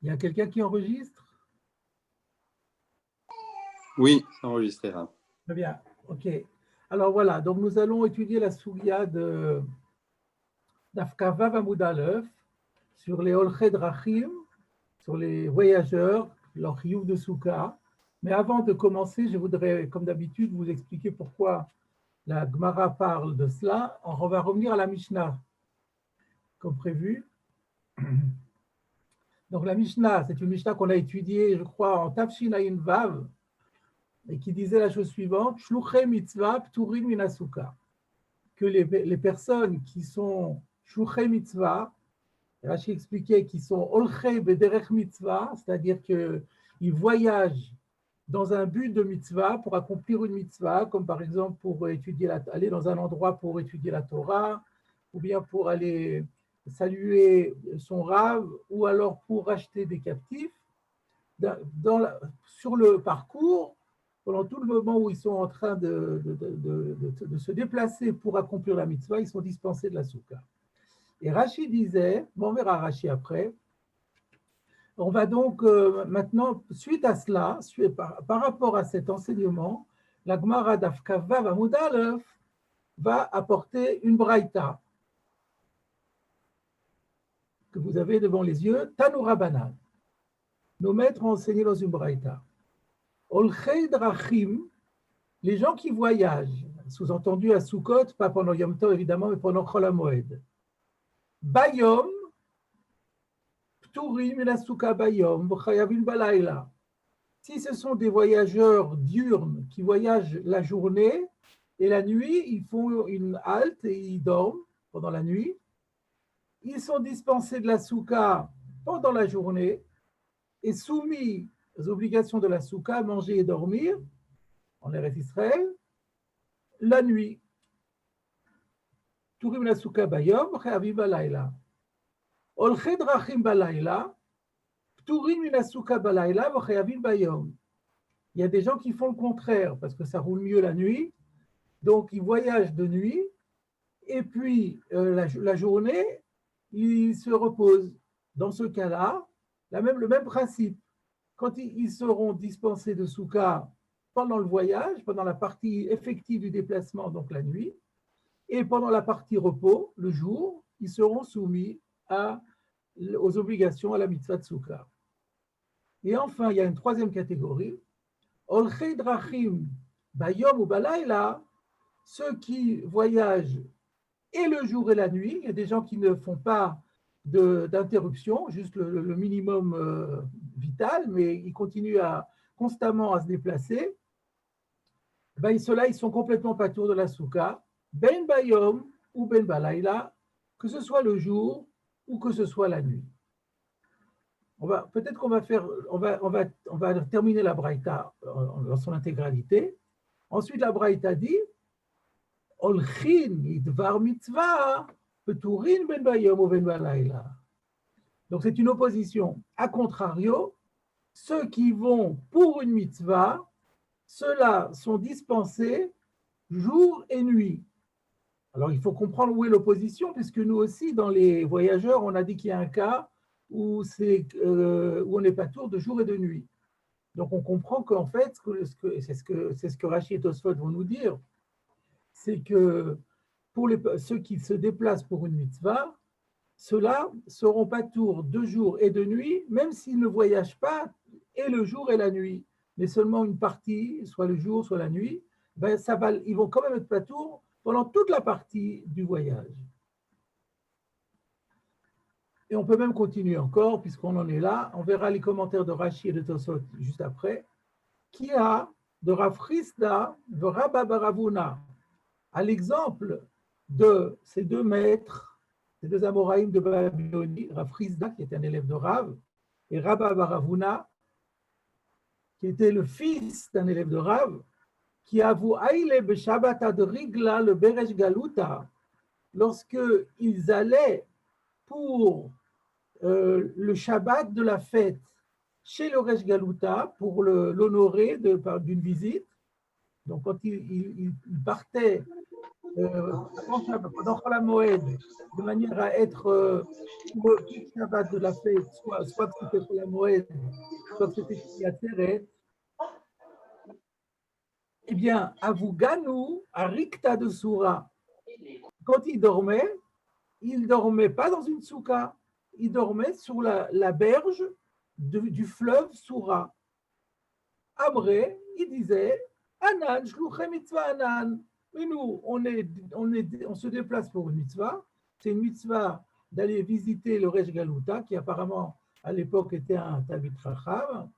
Il y a quelqu'un qui enregistre? Oui, c'est enregistré là. Très bien, ok. Alors voilà, donc nous allons étudier la Sougia d'Afka Vav Amoud Aleph sur les Olchei Drachim, sur les voyageurs, leur Chiyuv de Souka. Mais avant de commencer, je voudrais, comme d'habitude, vous expliquer pourquoi la Gemara parle de cela. On va revenir à la Mishnah, comme prévu. Donc la Mishnah, c'est une Mishnah qu'on a étudiée, je crois, en Tafshin Ayin Vav, et qui disait la chose suivante, Shluchei mitzvah pturim min asuka, que les personnes qui sont Shluchei mitzvah, Rashi expliquait qu'ils sont Olchei bederech mitzvah, c'est-à-dire qu'ils voyagent dans un but de mitzvah pour accomplir une mitzvah, comme par exemple pour aller dans un endroit pour étudier la Torah, ou bien pour aller saluer son rave, ou alors pour acheter des captifs. Sur le parcours, pendant tout le moment où ils sont en train de se déplacer pour accomplir la mitzvah, ils sont dispensés de la soukha. Et Rashi disait, bon, on verra Rashi après, on va donc maintenant, suite à cela, par rapport à cet enseignement, la Gemara d'Afka Vav Amoud Aleph va apporter une braïta que vous avez devant les yeux, Tanu Rabbanan. Nos maîtres ont enseigné dans une braïta. Olchei Drachim, les gens qui voyagent, sous-entendu à Sukkot, pas pendant Yom Tov évidemment, mais pendant Chol HaMoed. Bayom, Pturim Ilasuka Bayom, Chayavim Balayla. Si ce sont des voyageurs diurnes qui voyagent la journée et la nuit, ils font une halte et ils dorment pendant la nuit. Ils sont dispensés de la soukha pendant la journée et soumis aux obligations de la soukha, manger et dormir, en Eretz Israël, la nuit. Turim la soukha bayom, chayavim balayla. Olchei drachim balayla, turim la soukha balayla, chayavim bayom. Il y a des gens qui font le contraire parce que ça roule mieux la nuit, donc ils voyagent de nuit et puis la journée, ils se reposent. Dans ce cas-là, le même principe. Quand ils seront dispensés de soukha pendant le voyage, pendant la partie effective du déplacement, donc la nuit, et pendant la partie repos, le jour, ils seront soumis aux obligations à la mitzvah de soukha. Et enfin, il y a une troisième catégorie, Olchei drachim bayom ou balayla, ceux qui voyagent et le jour et la nuit. Il y a des gens qui ne font pas d'interruption, juste le minimum vital, mais ils continuent constamment à se déplacer. Ben, ceux-là, ils sont complètement patours de la soukha, ben bayom ou ben balayla, que ce soit le jour ou que ce soit la nuit. Peut-être qu'on va faire, on va terminer la braïta dans son intégralité. Ensuite, la braïta dit, Olchin idvar mitzvah, peturin ben bayom ou ben balayla. Donc c'est une opposition. A contrario, ceux qui vont pour une mitzvah, ceux-là sont dispensés jour et nuit. Alors il faut comprendre où est l'opposition, puisque nous aussi, dans les voyageurs, on a dit qu'il y a un cas où on n'est pas tour de jour et de nuit. Donc on comprend qu'en fait, c'est ce que Rashi et Tosfot vont nous dire, c'est que pour ceux qui se déplacent pour une mitzvah, ceux-là seront pas tours de jour et de nuit, même s'ils ne voyagent pas et le jour et la nuit, mais seulement une partie, soit le jour, soit la nuit, ben ils vont quand même être pas tours pendant toute la partie du voyage. Et on peut même continuer encore, puisqu'on en est là. On verra les commentaires de Rashi et de Tosot juste après. Qui a de Rav Chisda de Rabba Baravuna, à l'exemple de ces deux maîtres, ces deux Amoraïm de Babylonie, Rav Chisda, qui était un élève de Rav, et Rabba Baravuna, qui était le fils d'un élève de Rav, qui avoue Aïle Beshabbat ad Rigla le Beresh Galuta, lorsqu'ils allaient pour le Shabbat de la fête chez le Resh Galuta pour l'honorer d'une visite. Donc quand il partait pendant la Moed, de manière à être pour le Shabbat de la fête, soit que c'était pour la Moed, soit que c'était Tiateret, eh bien, Avuganu, à Rikta de Soura, quand il dormait pas dans une souka, il dormait sur la berge du fleuve Soura. Après, il disait, Anan, shluchem mitzvah Anan. Mais nous, on se déplace pour une mitzvah. C'est une mitzvah d'aller visiter le Resh Galuta, qui apparemment, à l'époque, était un Talmid Chacham,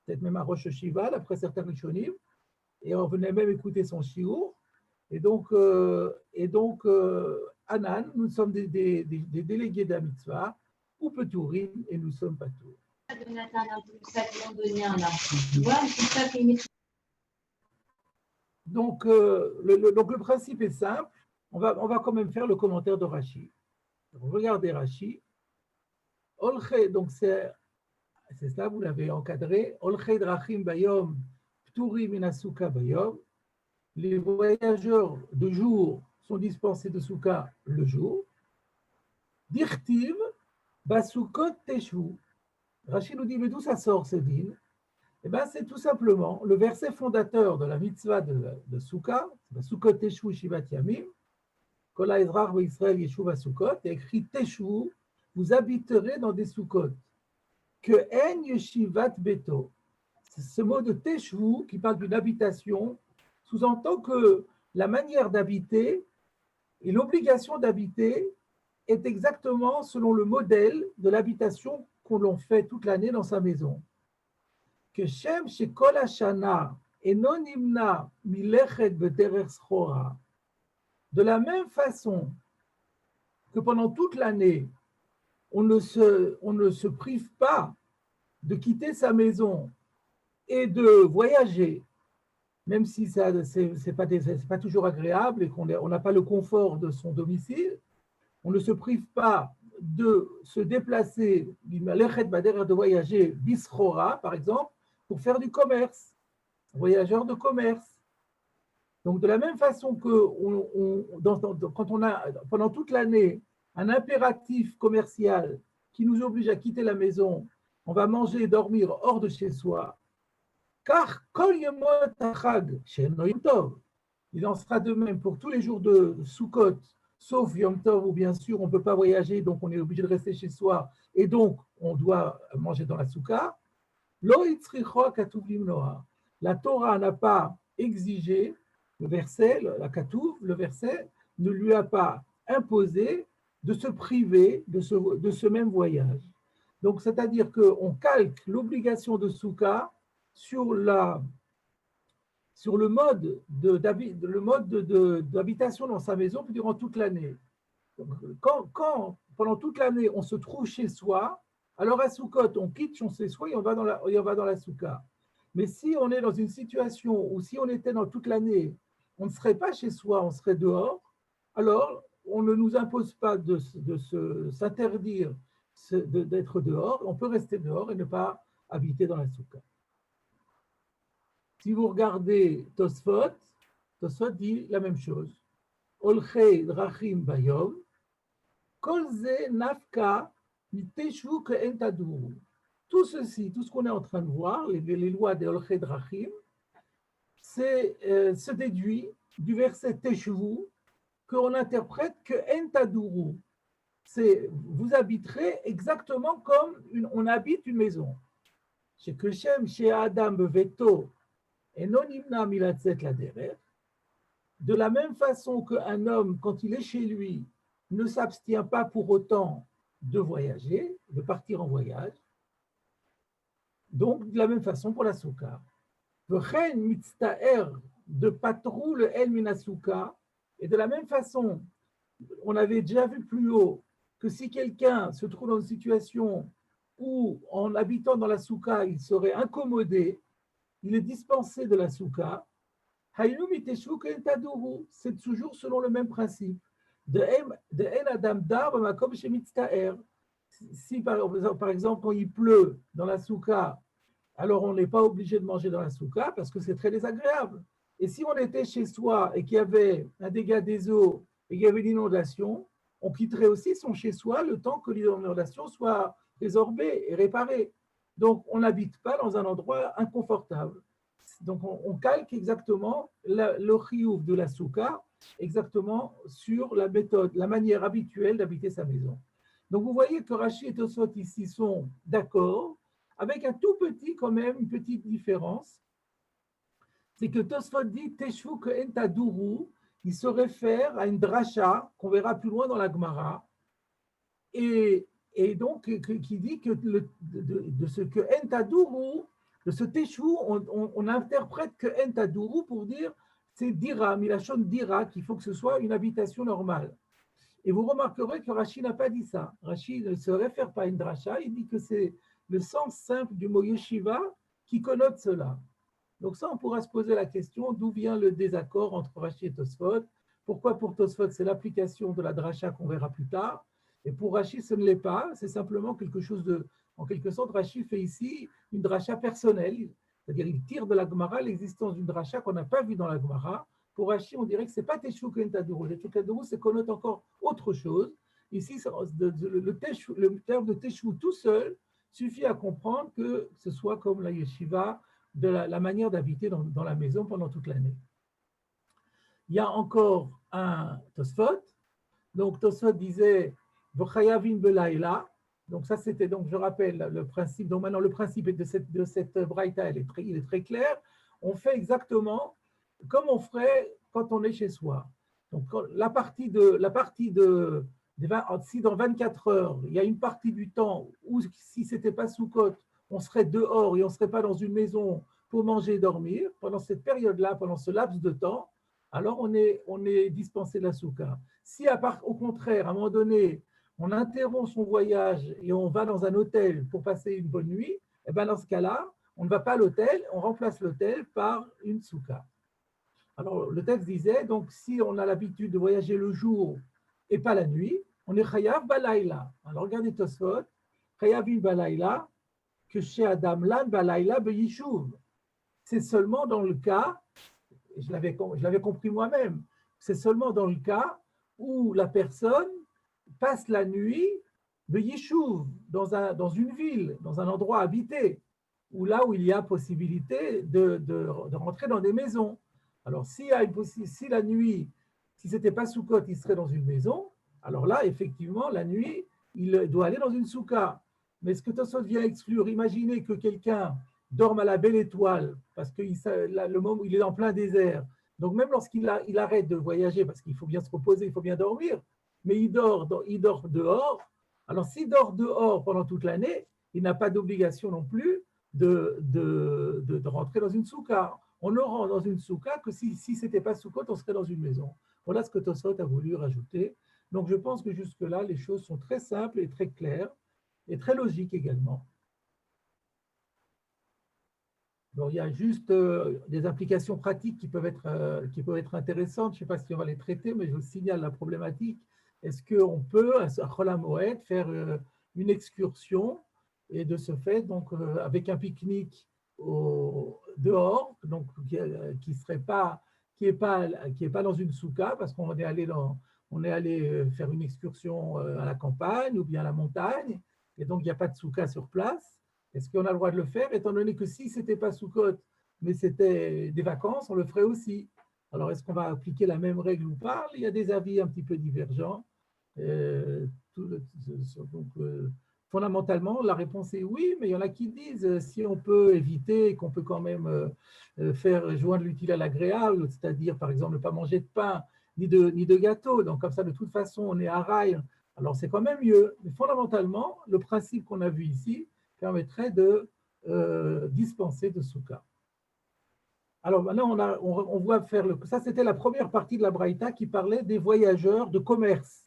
peut-être même un Rosh Hashiva, d'après certains Rishonim. Et on venait même écouter son shiur. Et donc, Anan, nous sommes des délégués de la mitzvah, ou Petourim, et nous sommes pas tous. Donc, le principe est simple. On va quand même faire le commentaire de Rashi. Regardez Rashi. Donc, c'est ça, vous l'avez encadré. Olchei drachim bayom, pturim min asuka bayom. Les voyageurs de jour sont dispensés de souka le jour. Dirtiv, basukot teshu. Rachid nous dit, mais d'où ça sort ce din? Eh bien, c'est tout simplement le verset fondateur de la mitzvah de Souka, Basukot teshu shivat yamim, Kol ha'ezrach be'Israël yeshuv basukot, et écrit teshu, vous habiterez dans des soukot. Que en yeshivat beto. Ce mot de teshu, qui parle d'une habitation, sous-entend que la manière d'habiter et l'obligation d'habiter est exactement selon le modèle de l'habitation qu'on l'on fait toute l'année dans sa maison. Que Shem shekol hashana eno nimna milechet bederech schora. De la même façon que pendant toute l'année, on ne se prive pas de quitter sa maison et de voyager, même si ça c'est pas toujours agréable et qu'on n'a pas le confort de son domicile, on ne se prive pas de se déplacer, de voyager, bischora par exemple, pour faire du commerce, voyageur de commerce. Donc de la même façon que quand on a pendant toute l'année un impératif commercial qui nous oblige à quitter la maison, on va manger et dormir hors de chez soi, car il en sera de même pour tous les jours de Sukkot, sauf Yom Tov, où bien sûr on ne peut pas voyager, donc on est obligé de rester chez soi, et donc on doit manger dans la souka. La Torah n'a pas exigé, le verset, la Katouv, le verset, ne lui a pas imposé de se priver de ce même voyage. Donc, c'est-à-dire qu'on calque l'obligation de souka sur le mode d'habitation dans sa maison durant toute l'année. Donc, quand pendant toute l'année on se trouve chez soi, alors à Soukot, on quitte chez soi et on va dans la souka. Mais si on est dans une situation où si on était dans toute l'année, on ne serait pas chez soi, on serait dehors, alors on ne nous impose pas de s'interdire d'être dehors, on peut rester dehors et ne pas habiter dans la souka. Si vous regardez Tosfot dit la même chose. Olchei drachim bayom, kol ze nafka miteshu ke'en taduru. Tout ceci, tout ce qu'on est en train de voir, les lois des Olchei drachim, se déduit du verset Teshuvu qu'on interprète ke'en taduru. C'est vous habiterez exactement comme on habite une maison. Chez Keshem, chez Adam beveto, et non imna milatzet la derech. De la même façon qu'un homme, quand il est chez lui, ne s'abstient pas pour autant de voyager, de partir en voyage. Donc, de la même façon pour la souka. V'chen mitztaer de patrou le el mina souka. Et de la même façon, on avait déjà vu plus haut que si quelqu'un se trouve dans une situation où, en habitant dans la souka, il serait incommodé, il est dispensé de la souka. C'est toujours selon le même principe. Si par exemple, quand il pleut dans la souka, alors on n'est pas obligé de manger dans la souka parce que c'est très désagréable. Et si on était chez soi et qu'il y avait un dégât des eaux et qu'il y avait une inondation, on quitterait aussi son chez-soi le temps que l'inondation soit résorbée et réparée. Donc, on n'habite pas dans un endroit inconfortable. Donc, on calque exactement le chiyuv de la souka exactement sur la méthode, la manière habituelle d'habiter sa maison. Donc, vous voyez que Rashi et Tosfot ici sont d'accord, avec un tout petit, quand même, une petite différence. C'est que Tosfot dit Teshvu que entaduru, il se réfère à une dracha qu'on verra plus loin dans la Gemara, et donc qui dit que de ce que entaduru, de ce Teshvu, on interprète que entaduru pour dire c'est dira, milachon dira, qu'il faut que ce soit une habitation normale. Et vous remarquerez que Rashi n'a pas dit ça. Rashi ne se réfère pas à une dracha, il dit que c'est le sens simple du mot yeshiva qui connote cela. Donc ça, on pourra se poser la question, d'où vient le désaccord entre Rashi et Tosfot? Pourquoi pour Tosfot, c'est l'application de la dracha qu'on verra plus tard, et pour Rashi, ce ne l'est pas, c'est simplement quelque chose de... En quelque sorte, Rashi fait ici une dracha personnelle, c'est-à-dire il tire de la Gemara l'existence d'une dracha qu'on n'a pas vue dans la Gemara. Pour Rashi, on dirait que ce n'est pas Teshvu Kentaduru. Le Teshvu, c'est connote encore autre chose. Ici, le terme de Teshvu tout seul suffit à comprendre que ce soit comme la yeshiva, de la manière d'habiter dans la maison pendant toute l'année. Il y a encore un Tosfot. Donc, Tosfot disait V'chayavin belayla. Donc, ça, c'était, donc, je rappelle le principe. Donc, maintenant, le principe de cette braïta, il est très clair. On fait exactement comme on ferait quand on est chez soi. Donc, si dans 24 heures, il y a une partie du temps où, si ce n'était pas Soukot, on serait dehors et on ne serait pas dans une maison pour manger et dormir, pendant cette période-là, pendant ce laps de temps, alors on est dispensé de la souka. Si au contraire, à un moment donné, on interrompt son voyage et on va dans un hôtel pour passer une bonne nuit, et bien dans ce cas-là, on ne va pas à l'hôtel, on remplace l'hôtel par une souka. Alors le texte disait, donc si on a l'habitude de voyager le jour et pas la nuit, on est chayav balayla. Alors regardez Tosfot, chayavim balayla, que chez Adam lan balayla beyishuv. C'est seulement dans le cas, et je l'avais compris moi-même, c'est seulement dans le cas où la personne passe la nuit beyishuv, dans une ville, dans un endroit habité, ou là où il y a possibilité de rentrer dans des maisons. Alors, si la nuit, si ce n'était pas Soukot, il serait dans une maison, alors là, effectivement, la nuit, il doit aller dans une souka. Mais ce que Tosfot vient exclure, imaginez que quelqu'un dorme à la belle étoile, parce que le moment où il est en plein désert, donc même lorsqu'il arrête de voyager, parce qu'il faut bien se reposer, il faut bien dormir, mais il dort dehors. Alors, s'il dort dehors pendant toute l'année, il n'a pas d'obligation non plus de rentrer dans une souka. On ne rentre dans une souka que si ce n'était pas Soukot, on serait dans une maison. Voilà ce que Tosfot a voulu rajouter. Donc je pense que jusque-là, les choses sont très simples et très claires et très logiques également. Alors, il y a juste des applications pratiques qui peuvent être intéressantes. Je ne sais pas si on va les traiter, mais je vous signale la problématique. Est-ce qu'on peut, à Chol HaMoed, faire une excursion et de ce fait, donc, avec un pique-nique dehors, donc qui n'est pas dans une souka, parce qu'on est allé faire une excursion à la campagne ou bien à la montagne, et donc il n'y a pas de souka sur place. Est-ce qu'on a le droit de le faire, étant donné que si ce n'était pas Soukot, mais c'était des vacances, on le ferait aussi. Alors, est-ce qu'on va appliquer la même règle ou pas? Il y a des avis un petit peu divergents. Fondamentalement, la réponse est oui, mais il y en a qui disent si on peut éviter, qu'on peut quand même faire joindre l'utile à l'agréable, c'est-à-dire par exemple ne pas manger de pain ni de gâteau, donc comme ça de toute façon on est à rail, alors c'est quand même mieux. Mais fondamentalement, le principe qu'on a vu ici permettrait de dispenser de souka. Alors maintenant, on voit faire ça, c'était la première partie de la Braïta qui parlait des voyageurs de commerce.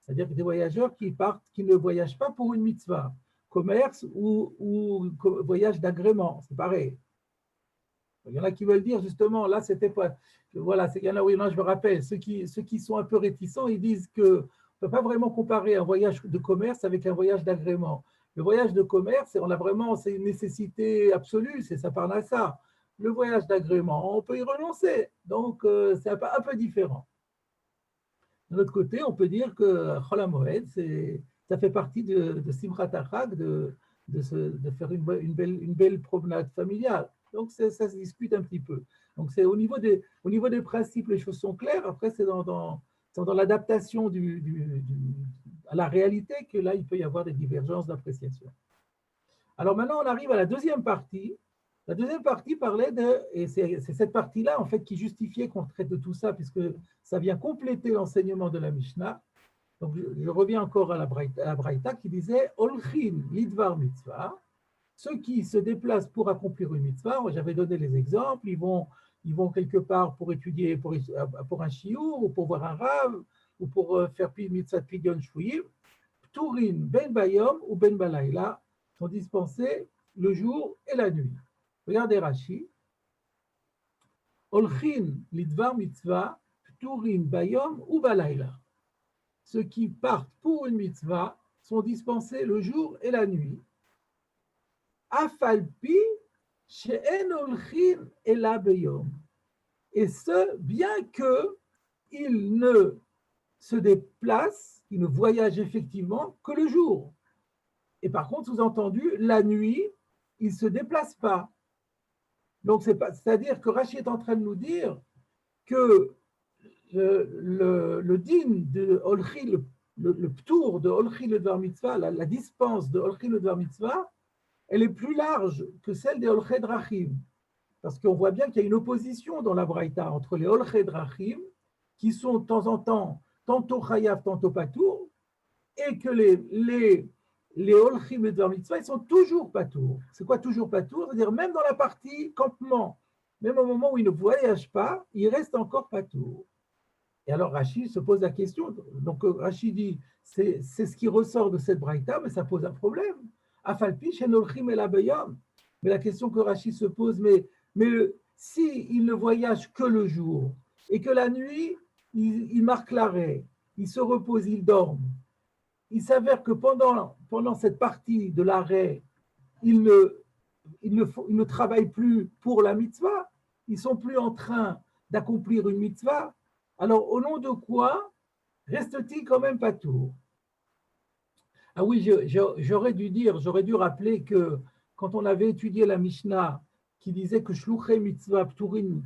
C'est-à-dire des voyageurs qui ne voyagent pas pour une mitzvah, commerce ou voyage d'agrément, c'est pareil. Il y en a qui veulent dire justement, là c'était pas, voilà, il y en a, oui, non, je me rappelle, ceux qui sont un peu réticents, ils disent qu'on ne peut pas vraiment comparer un voyage de commerce avec un voyage d'agrément. Le voyage de commerce, c'est une nécessité absolue, c'est ça parle à ça. le voyage d'agrément, on peut y renoncer. Donc, c'est un peu différent. De l'autre côté, on peut dire que Chol HaMoed, ça fait partie de Simchat HaChag, de faire une belle promenade familiale. Donc, ça se discute un petit peu. Donc, c'est au niveau des principes, les choses sont claires. Après, c'est dans l'adaptation à la réalité que là, il peut y avoir des divergences d'appréciation. Alors maintenant, on arrive à la deuxième partie. La deuxième partie parlait et c'est cette partie-là, en fait, qui justifiait qu'on traite de tout ça, puisque ça vient compléter l'enseignement de la Mishnah. Donc, je reviens encore à la Braïta qui disait « Olchin lidvar mitzvah », ceux qui se déplacent pour accomplir une mitzvah, j'avais donné les exemples, ils vont quelque part pour étudier, pour un shiur, ou pour voir un rav, ou pour faire mitzvah pidyon shvuyim, pturin ben bayom ou ben balayla sont dispensés le jour et la nuit. Regardez Rashi. Olchin lidvar mitzvah, pturin bayom ou balayla. Ceux qui partent pour une mitzvah sont dispensés le jour et la nuit. Afalpi she'en olchin ela beyom. Et ce, bien qu'ils ne se déplacent, ils ne voyagent effectivement que le jour. Et par contre, sous-entendu, la nuit, ils ne se déplacent pas. Donc, c'est-à-dire que Rashi est en train de nous dire que le din de Olchi, le ptour de Olchi le Dvar Mitzvah, la dispense de Olchi le Dvar Mitzvah, elle est plus large que celle des Olchei Drachim. Parce qu'on voit bien qu'il y a une opposition dans la Braïta entre les Olchei Drachim, qui sont de temps en temps tantôt Chayav, tantôt Patour, et que les Olchim et Dvar Mitzvah, ils sont toujours Patour. C'est quoi toujours Patour? C'est-à-dire même dans la partie campement, même au moment où ils ne voyagent pas, ils restent encore Patour. Et alors Rashi se pose la question, donc Rashi dit, c'est ce qui ressort de cette Braïta, mais ça pose un problème. Afalpi shen olchim el bayom. Mais la question que Rashi se pose, mais si il ne voyage que le jour et que la nuit, il marque l'arrêt, il se repose, il dorme, il s'avère que pendant cette partie de l'arrêt, il ne travaille plus pour la mitzvah, ils ne sont plus en train d'accomplir une mitzvah. Alors, au nom de quoi reste-t-il quand même patour? Ah oui, j'aurais dû rappeler que quand on avait étudié la Mishnah qui disait que Shluchei mitzvah pturin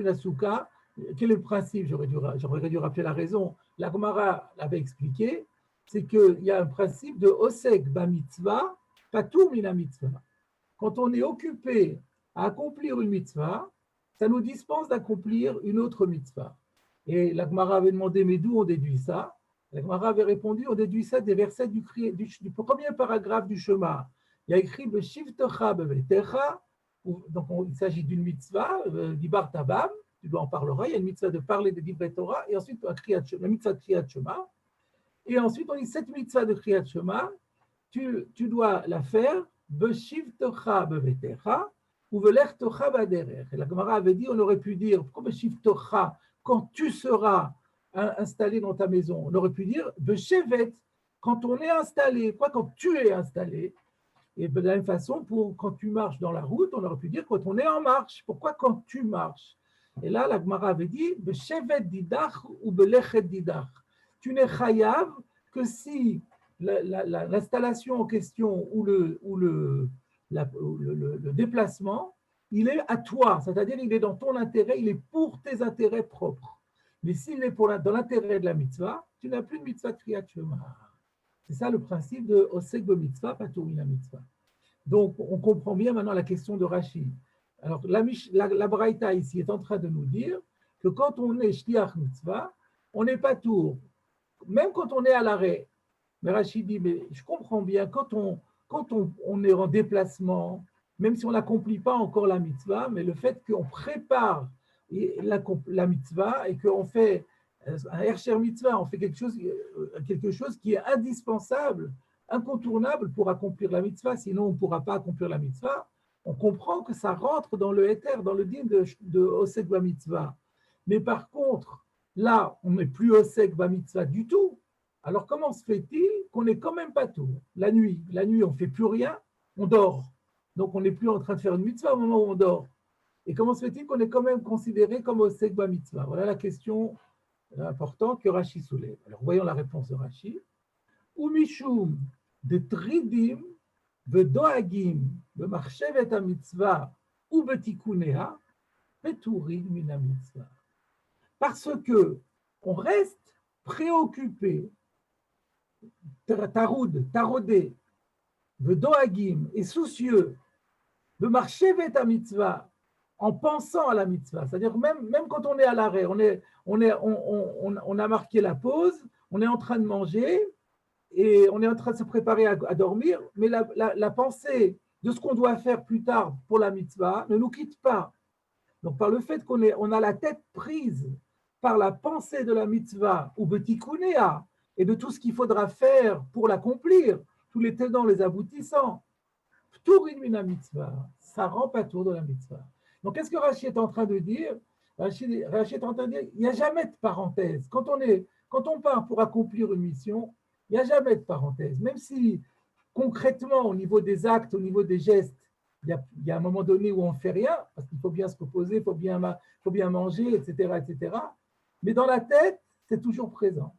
asuka, quel est le principe? J'aurais dû rappeler la raison. La Gemara l'avait expliqué, c'est qu'il y a un principe de osek ba mitzvah, patur mina mitzvah. Quand on est occupé à accomplir une mitzvah, ça nous dispense d'accomplir une autre mitzvah. Et la Gemara avait demandé, mais d'où on déduit ça? La Gemara avait répondu, on déduit ça des versets du premier paragraphe du Shema. Il y a écrit Beshivtecha bevetecha, donc il s'agit d'une mitzvah, Dibar Tabam, tu dois en parleras, il y a une mitzvah de parler de Divrei Torah, et ensuite la mitzvah de Kriyat Shema. Et ensuite on dit cette mitzvah de Kriyat Shema, tu dois la faire Beshivtecha bevetecha, ou Velertecha baderer. Et la Gemara avait dit, on aurait pu dire, pourquoi Beshivtecha, quand tu seras installé dans ta maison, on aurait pu dire Beshevet, quand on est installé, quoi, quand tu es installé. Et de la même façon, quand tu marches dans la route, on aurait pu dire quand on est en marche. Pourquoi quand tu marches? Et là, la Gemara avait dit Beshevet didach ou belechet didach. Tu n'es chayav que si l'installation en question ou le déplacement, il est à toi, c'est-à-dire il est dans ton intérêt, il est pour tes intérêts propres. Mais s'il est dans l'intérêt de la mitzvah, tu n'as plus de mitzvah de Kriyat Shema. C'est ça le principe de Osek be mitzvah, patur mina mitzvah. Donc, on comprend bien maintenant la question de Rashi. Alors, la Braïta ici est en train de nous dire que quand on est shliach mitzvah, on n'est pas tour, même quand on est à l'arrêt. Mais Rashi dit, mais je comprends bien, quand on est en déplacement, même si on n'accomplit pas encore la mitzvah, mais le fait qu'on prépare la mitzvah et qu'on fait un Hersher mitzvah, on fait quelque chose qui est indispensable, incontournable pour accomplir la mitzvah, sinon on ne pourra pas accomplir la mitzvah. On comprend que ça rentre dans le éther, dans le din de Osek ba mitzvah. Mais par contre, là, on n'est plus Osek ba mitzvah du tout. Alors comment se fait-il qu'on n'est quand même pas tout? La nuit, on ne fait plus rien, on dort. Donc, on n'est plus en train de faire une mitzvah au moment où on dort. Et comment se fait-il qu'on est quand même considéré comme osek bamitzvah? Voilà la question importante que Rashi soulève. Alors, voyons la réponse de Rashi. Ou mishum de tridim vedoagim b'marchevet ha-mitzvah ou betikunea peturim min ha-mitzvah. Parce que on reste préoccupé, tarodé, vedoagim et soucieux de marchevet ha-mitzvah en pensant à la mitzvah. C'est-à-dire même quand on est à l'arrêt, on a marqué la pause, on est en train de manger et on est en train de se préparer à dormir, mais la pensée de ce qu'on doit faire plus tard pour la mitzvah ne nous quitte pas. Donc par le fait on a la tête prise par la pensée de la mitzvah ou betikunéa et de tout ce qu'il faudra faire pour l'accomplir, tous les tenants, les aboutissants, pturin mina mitzvah, ça rend pas tour de la mitzvah. Donc qu'est-ce que Rashi est en train de dire? Rashi est en train de dire il n'y a jamais de parenthèse. Quand on part pour accomplir une mission, il n'y a jamais de parenthèse. Même si concrètement, au niveau des actes, au niveau des gestes, il y a un moment donné où on ne fait rien, parce qu'il faut bien se reposer, il faut bien manger, etc., etc. Mais dans la tête, c'est toujours présent.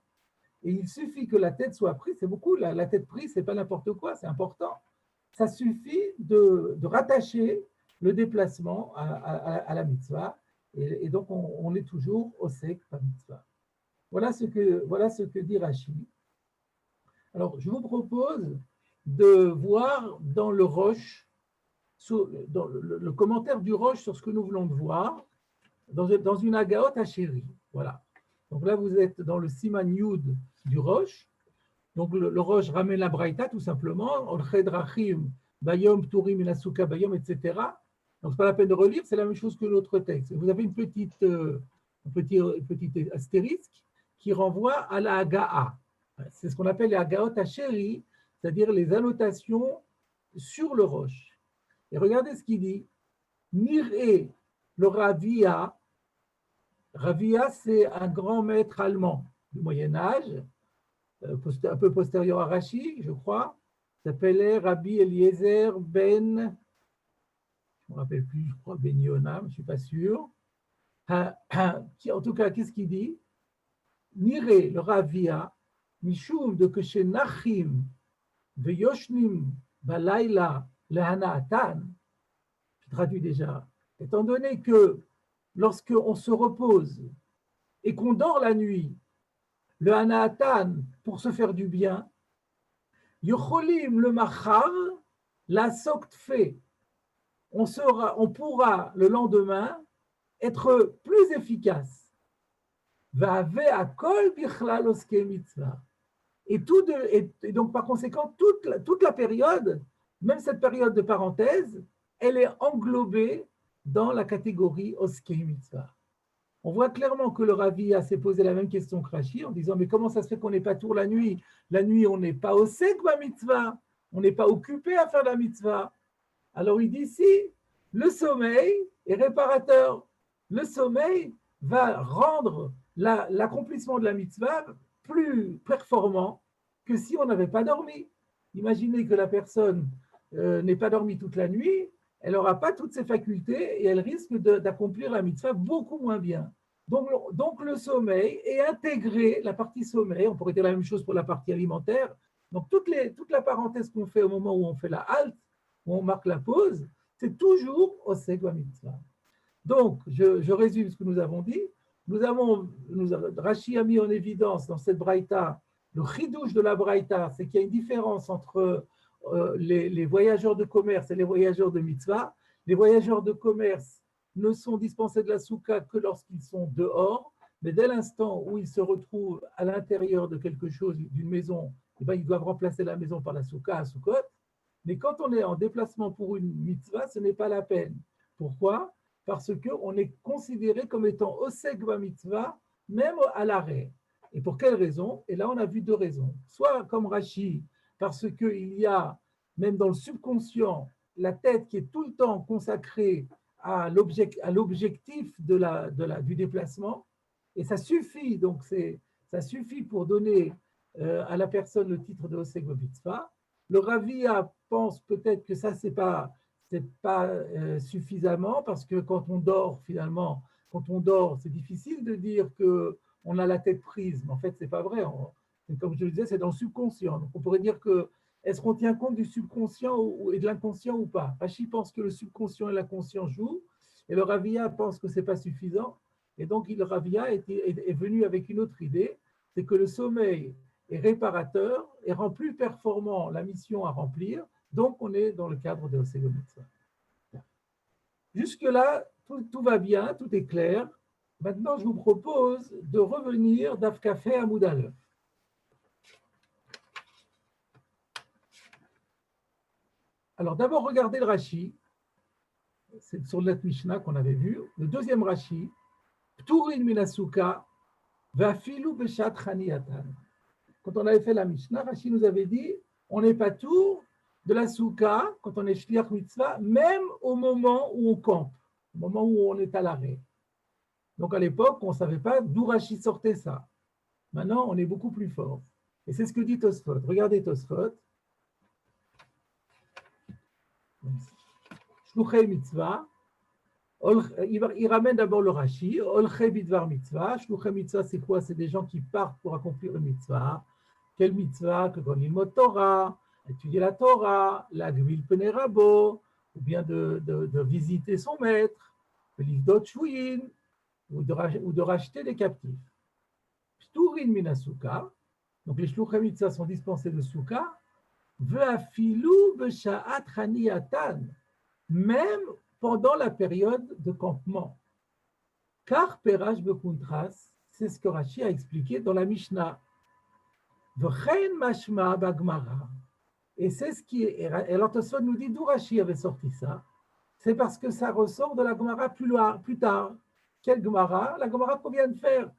Et il suffit que la tête soit prise, c'est beaucoup, la tête prise, ce n'est pas n'importe quoi, c'est important. Ça suffit de rattacher le déplacement à la mitzvah, et donc on est toujours au sec par mitzvah. Voilà ce que dit Rashi. Alors, je vous propose de voir dans le Rosh, dans le commentaire du Rosh sur ce que nous venons de voir, dans une Agaot Hachéri. Voilà. Donc là, vous êtes dans le Siman Yud du Rosh. Donc le Rosh ramène la Braïta tout simplement, Olched Rachim, Bayom, Pturim, Inasuka, Bayom, etc. Donc, ce n'est pas la peine de relire, c'est la même chose que l'autre texte. Vous avez un petit astérisque qui renvoie à la Haga'a. C'est ce qu'on appelle les Hagaot Hachéri, c'est-à-dire les annotations sur le Rosh. Et regardez ce qu'il dit. Nir'e, le Ravia. Ravia, c'est un grand maître allemand du Moyen-Âge, un peu postérieur à Rashi, je crois. Il s'appelait Rabbi Eliezer ben, je ne me rappelle plus, je crois Ben Yonah, je ne suis pas sûr. En tout cas, qu'est-ce qu'il dit? Nire, le Ravia, Mishum de que chez Nachim, Veyoshnim, Balayla, le Hanaatan, je traduis déjà, étant donné que lorsqu'on se repose et qu'on dort la nuit, le Hanaatan, pour se faire du bien, Yocholim le Machar, la Sokt fait. On pourra le lendemain être plus efficace. Et donc, par conséquent, toute la période, même cette période de parenthèse, elle est englobée dans la catégorie Oskei Mitzvah. On voit clairement que le Ravi s'est posé la même question que Rashi en disant mais comment ça se fait qu'on n'est pas tour la nuit? La nuit, on n'est pas Osek mitzvah, on n'est pas occupé à faire la mitzvah. Alors il dit si le sommeil est réparateur, le sommeil va rendre l'accomplissement de la mitzvah plus performant que si on n'avait pas dormi. Imaginez que la personne n'ait pas dormi toute la nuit, elle n'aura pas toutes ses facultés et elle risque d'accomplir la mitzvah beaucoup moins bien. Donc le sommeil est intégré, la partie sommeil, on pourrait dire la même chose pour la partie alimentaire. Donc toute la parenthèse qu'on fait au moment où on fait la halte, où on marque la pause, c'est toujours Osek mitzvah. Donc, je résume ce que nous avons dit. Rashi a mis en évidence dans cette braïta, le chidouche de la braïta, c'est qu'il y a une différence entre les voyageurs de commerce et les voyageurs de mitzvah. Les voyageurs de commerce ne sont dispensés de la soukha que lorsqu'ils sont dehors, mais dès l'instant où ils se retrouvent à l'intérieur de quelque chose, d'une maison, eh bien, ils doivent remplacer la maison par la soukha à Sukkot. Mais quand on est en déplacement pour une mitzvah, ce n'est pas la peine. Pourquoi? Parce qu'on est considéré comme étant osek mitzvah, même à l'arrêt. Et pour quelle raison? Et là, on a vu deux raisons. Soit comme Rashi, parce qu'il y a, même dans le subconscient, la tête qui est tout le temps consacrée à l'objectif du déplacement, et ça suffit, donc ça suffit pour donner à la personne le titre de osek mitzvah. Le Ravia pense peut-être que ça, c'est pas c'est pas suffisamment parce que quand on dort, finalement, quand on dort, c'est difficile de dire qu'on a la tête prise. Mais en fait, c'est pas vrai. Comme je le disais, c'est dans le subconscient. Donc, on pourrait dire que est-ce qu'on tient compte du subconscient et de l'inconscient ou pas? Rachid pense que le subconscient et l'inconscient jouent, et le Ravia pense que c'est pas suffisant. Et donc, le Ravia est venu avec une autre idée, c'est que le sommeil est réparateur et rend plus performant la mission à remplir. Donc, on est dans le cadre de Osego Mitzvah. Jusque-là, tout va bien, tout est clair. Maintenant, je vous propose de revenir d'Afkafé à Moudalef. Alors, d'abord, regardez le Rashi. C'est sur le Mishnah qu'on avait vu. Le deuxième Rashi, Pturin Minasuka, Vafilu Beshat Chaniyatan. Quand on avait fait la Mishnah, Rashi nous avait dit on n'est pas tour de la souka quand on est shliach mitzvah, même au moment où on campe, au moment où on est à l'arrêt. Donc à l'époque, on ne savait pas d'où Rashi sortait ça. Maintenant, on est beaucoup plus fort. Et c'est ce que dit Tosfot. Regardez Tosfot. Shluchei mitzvah. Il ramène d'abord le Rashi. Olchei bidvar mitzvah. Shluchei mitzvah, c'est quoi? C'est des gens qui partent pour accomplir une mitzvah. Quelle mitzvah? Que quand il Torah, étudier la Torah, la Gvil Penerabo, ou bien de visiter son maître, le livre d'Otchouin, ou de racheter des captifs. Pturin minasuka, donc les shluchei mitzvah sont dispensés de souka, ve'afilu b'sha'at chaniyatan, même pendant la période de campement. Car Perash Bekuntras, c'est ce que Rashi a expliqué dans la Mishnah. V'chein mashma bagmara. Et c'est ce qui est. Et alors Tosfot nous dit d'où Rashi avait sorti ça. C'est parce que ça ressort de la Gemara plus tard. Quelle Gemara? La Gemara qu'on vient de faire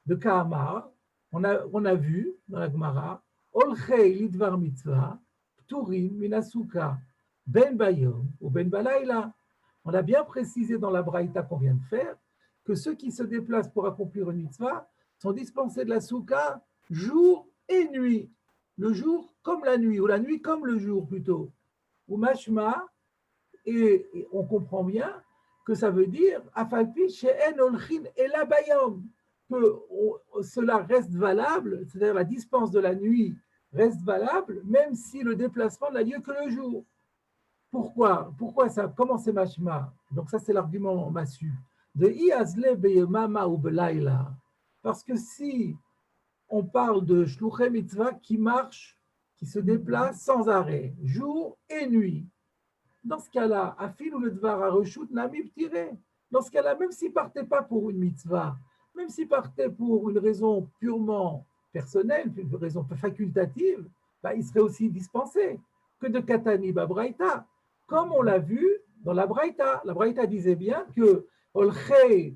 de Kahamar. On a vu dans la Gemara Olchei lidvar mitzvah, pturim minasuka, ben bayom ou ben balayla. On a bien précisé dans la Braïta qu'on vient de faire que ceux qui se déplacent pour accomplir une mitzvah sont dispensés de la souka jour et nuit. Le jour comme la nuit, ou la nuit comme le jour plutôt. Ou mashma, et on comprend bien que ça veut dire afalpi she'en olchin ela bayom, que cela reste valable, c'est-à-dire la dispense de la nuit reste valable, même si le déplacement n'a lieu que le jour. Pourquoi ça? Comment c'est mashma? Donc ça c'est l'argument massu. De iazle beyemama ou belayla. Parce que si on parle de shluchei mitzvah qui marche, qui se déplace sans arrêt, jour et nuit. Dans ce cas-là, afil ou le dvar à reshut namib tiré. Dans ce cas-là, même s'il ne partait pas pour une mitzvah, même s'il partait pour une raison purement personnelle, une raison facultative, bah, il serait aussi dispensé que de katani babraïta. Comme on l'a vu dans la braïta. La braïta disait bien que olchei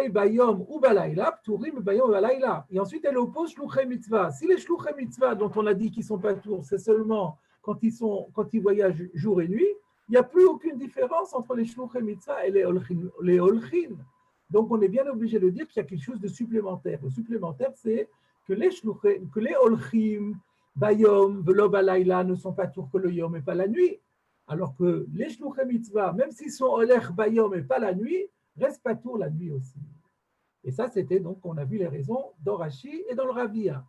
bayom ou balayla, pturim bayom balayla. Et ensuite, elle oppose shluchei mitzvah. Si les shluchei mitzvah dont on a dit qu'ils ne sont pas tours, c'est seulement quand ils voyagent jour et nuit, il n'y a plus aucune différence entre les shluchei mitzvah et les holchin. Donc, on est bien obligé de dire qu'il y a quelque chose de supplémentaire. Le supplémentaire, c'est que les holchim, bayom, velo balayla ne sont pas tours que le yom et pas la nuit. Alors que les shluchei mitzvah, même s'ils sont olech bayom et pas la nuit, reste pas tour la nuit aussi. Et ça, c'était donc, on a vu les raisons dans Rashi et dans le Ravia.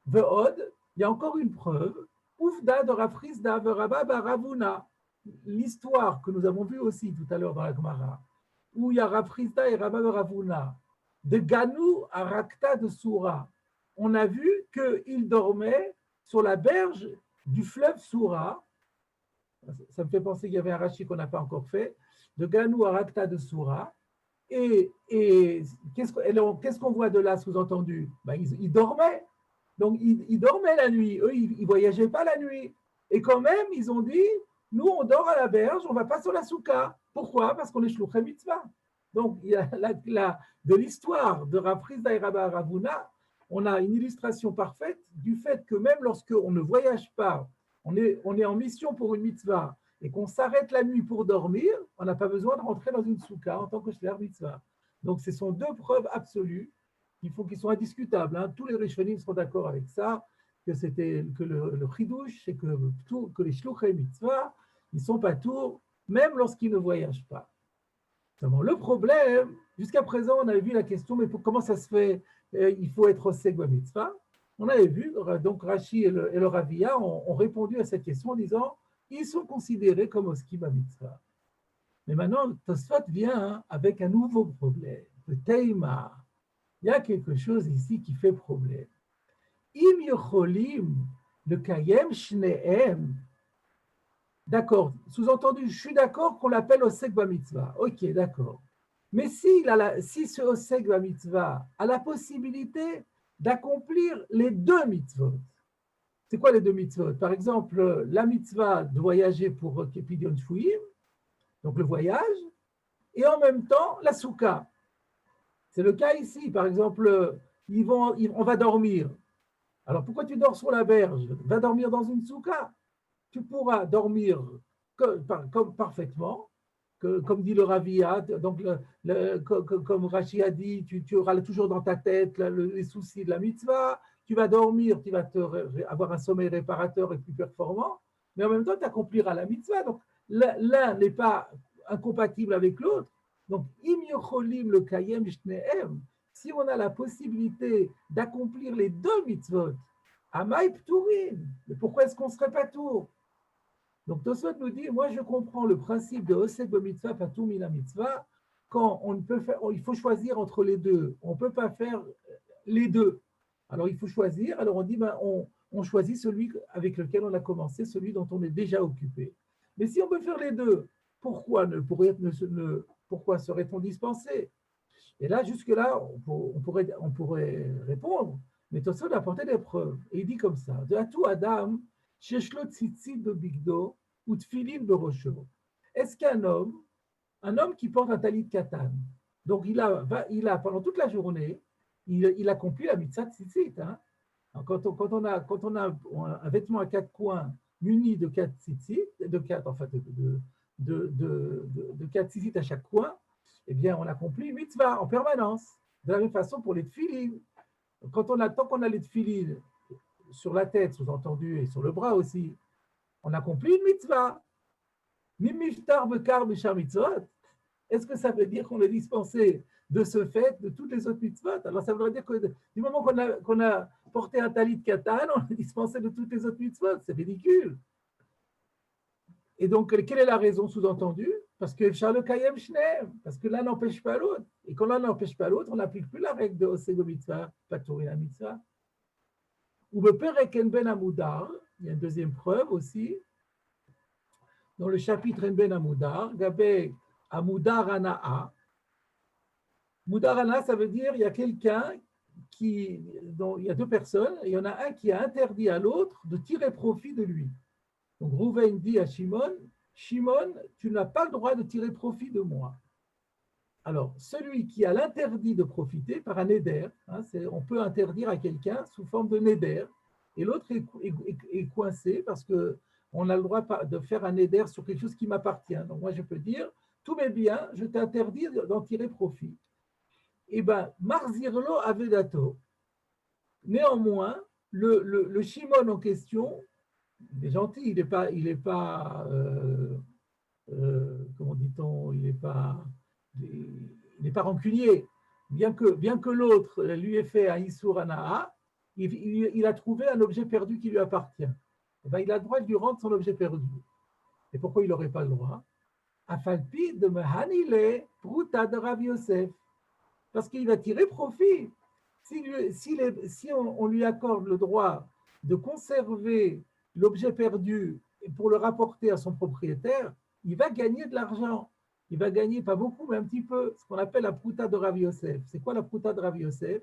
Ve'od, il y a encore une preuve, Oufda de Rafrizda Veraba Baravuna, l'histoire que nous avons vue aussi tout à l'heure dans la Gemara, où il y a Rafrizda et Rabba Baravuna, de Ganou à Rakta de Soura. On a vu qu'ils dormaient sur la berge du fleuve Soura. Ça me fait penser qu'il y avait un Rashi qu'on n'a pas encore fait, de Ganou à Rakta de Soura. Et qu'est-ce qu'on voit de là sous-entendu? Ils dormaient. Donc, ils dormaient la nuit. Eux, ils ne voyageaient pas la nuit. Et quand même, ils ont dit, nous, on dort à la berge, on ne va pas sur la souka. Pourquoi? Parce qu'on est shluchei mitzvah. Donc, il y a de l'histoire de Rav Frizda et Rabba Ravuna, on a une illustration parfaite du fait que même lorsqu'on ne voyage pas, on est en mission pour une mitzvah, et qu'on s'arrête la nuit pour dormir, on n'a pas besoin de rentrer dans une souka en tant que shliach mitzvah. Donc, ce sont deux preuves absolues qui sont indiscutables. Hein. Tous les Rishonim sont d'accord avec ça, que le chidouche, c'est que les shluchei mitzvah, Ils sont patours, même lorsqu'ils ne voyagent pas. Seulement, le problème, jusqu'à présent, on avait vu la question, mais comment ça se fait, il faut être oseg bamitzvah. On avait vu, donc Rashi et le Ravia ont répondu à cette question en disant, ils sont considérés comme oskim bamitzvah. Mais maintenant, Tosfot vient avec un nouveau problème, le teima. Il y a quelque chose ici qui fait problème. Im yocholim le kayem shneem. D'accord, sous-entendu, je suis d'accord qu'on l'appelle oseg bamitzvah. Ok, d'accord. Mais si ce oseg bamitzvah a la possibilité d'accomplir les deux mitzvot, c'est quoi les deux mitzvot? Par exemple, la mitzvah de voyager pour Kepidion Shvuyim, donc le voyage, et en même temps la souka. C'est le cas ici. Par exemple, on va dormir. Alors pourquoi tu dors sur la berge? Va dormir dans une souka. Tu pourras dormir comme parfaitement, comme dit le Ravia, donc comme Rashi a dit, tu auras toujours dans ta tête les soucis de la mitzvah, tu vas dormir, tu vas avoir un sommeil réparateur et plus performant, mais en même temps tu accompliras la mitzvah. Donc l'un n'est pas incompatible avec l'autre. Donc, im yocholim le kayem shneem, si on a la possibilité d'accomplir les deux mitzvot, amay pturin, mais pourquoi est-ce qu'on ne serait pas tour? Donc, Tosfot nous dit, moi je comprends le principe de oseg b'mitzvah patur mina mitzvah, quand on peut faire, il faut choisir entre les deux. On ne peut pas faire les deux. Alors, il faut choisir. Alors, on dit, on choisit celui avec lequel on a commencé, celui dont on est déjà occupé. Mais si on peut faire les deux, pourquoi serait-on dispensé? Et là, jusque-là, on pourrait répondre, mais Tosfot a apporté des preuves. Et il dit comme ça, de tout Adam, sheshlo tzitzit bebigdo, ou tfilin berosho. Est-ce qu'un homme qui porte un talit katan, donc il a pendant toute la journée, il accomplit la mitzvah tzitzit. Hein? Quand on a un vêtement à quatre coins muni de quatre tzitzit, de quatre tzitzit à chaque coin, eh bien, on accomplit une mitzvah en permanence. De la même façon pour les tfilin. Tant qu'on a les tfilin sur la tête, sous-entendu, et sur le bras aussi, on accomplit une mitzvah. Mimiftar bekar b'shar mitzvot. Est-ce que ça veut dire qu'on est dispensé de ce fait de toutes les autres mitzvot? Alors ça voudrait dire que du moment qu'on a porté un talit katan, on est dispensé de toutes les autres mitzvot. C'est ridicule. Et donc, quelle est la raison sous-entendue? Parce que Charles Kayem Shneem, parce que l'un n'empêche pas l'autre. Et quand l'un n'empêche pas l'autre, on n'applique plus la règle de Osego Mitzvah, Patouri la Mitzvah. Ou Beperek Ben Amoudar, il y a une deuxième preuve aussi, dans le chapitre Ben Amoudar, Gabé Amoudar Ana'a. Moudar Ana, ça veut dire il y a quelqu'un il y a deux personnes, et il y en a un qui a interdit à l'autre de tirer profit de lui. Donc Rouven dit à Shimon, Shimon, tu n'as pas le droit de tirer profit de moi. Alors, celui qui a l'interdit de profiter par un éder, hein, on peut interdire à quelqu'un sous forme de néder, et l'autre est coincé parce qu'on a le droit de faire un éder sur quelque chose qui m'appartient. Donc moi, je peux dire, tous mes biens, je t'interdis d'en tirer profit. Eh bien, Marzirlo Avedato. Néanmoins, le Shimon en question, il est gentil, il n'est pas comment dit-on, il n'est pas rancunier. Bien que l'autre lui ait fait un Issour Ana'a, il a trouvé un objet perdu qui lui appartient. Eh bien, il a le droit de lui rendre son objet perdu. Et pourquoi il n'aurait pas le droit? Afalpi de Mehanile Pruta de Rav Yosef. Parce qu'il va tirer profit. Si on lui accorde le droit de conserver l'objet perdu pour le rapporter à son propriétaire, il va gagner de l'argent. Il va gagner pas beaucoup, mais un petit peu, ce qu'on appelle la prouta de Rav Yosef. C'est quoi la prouta de Rav Yosef?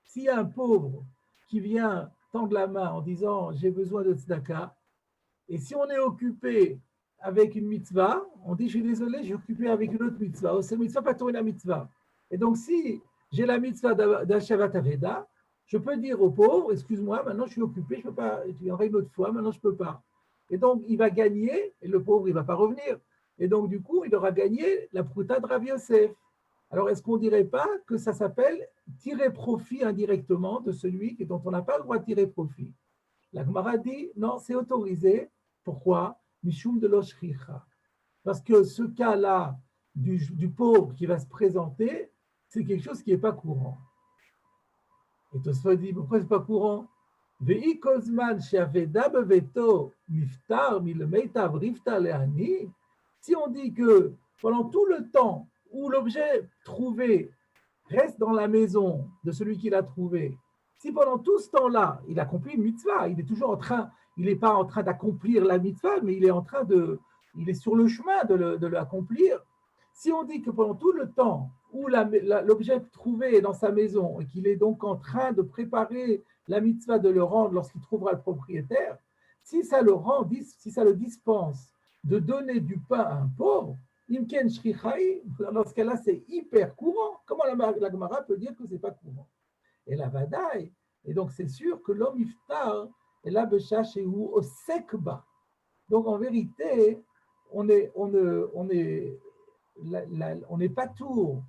S'il y a un pauvre qui vient tendre la main en disant « j'ai besoin de tzedaka », et si on est occupé avec une mitzvah, on dit « je suis désolé, je suis occupé avec une autre mitzvah ». C'est mitzvah, pas tourner la mitzvah. Et donc, si j'ai la mitzvah d'Ashavat Aveda, je peux dire au pauvre, excuse-moi, maintenant je suis occupé, je ne peux pas, tu viendras une autre fois, maintenant je ne peux pas. Et donc, il va gagner, et le pauvre, il ne va pas revenir. Et donc, du coup, il aura gagné la prouta de Rav Yosef. Alors, est-ce qu'on ne dirait pas que ça s'appelle tirer profit indirectement de celui dont on n'a pas le droit de tirer profit? La Gemara dit, non, c'est autorisé. Pourquoi? mishum de lo shchicha. Parce que ce cas-là du pauvre qui va se présenter, c'est quelque chose qui n'est pas courant. Et Tosfot dit, pourquoi ce n'est pas courant? Ve'i kozman she'aveda beveto miftar milemeitav rifta le'ani. Si on dit que pendant tout le temps où l'objet trouvé reste dans la maison de celui qui l'a trouvé, si pendant tout ce temps-là, il accomplit une mitzvah, il est toujours en train, il n'est pas en train d'accomplir la mitzvah, mais il est sur le chemin de l'accomplir. Si on dit que pendant tout le temps où l'objet trouvé est dans sa maison et qu'il est donc en train de préparer la mitzvah de le rendre lorsqu'il trouvera le propriétaire, si ça le dispense de donner du pain à un pauvre, imken shrichai, dans ce cas-là, c'est hyper courant. Comment la Gemara peut dire que ce n'est pas courant? Et la vadaï, et donc c'est sûr que l'homme iftar est là besha chez où au sekba. Donc en vérité, on n'est pas tour,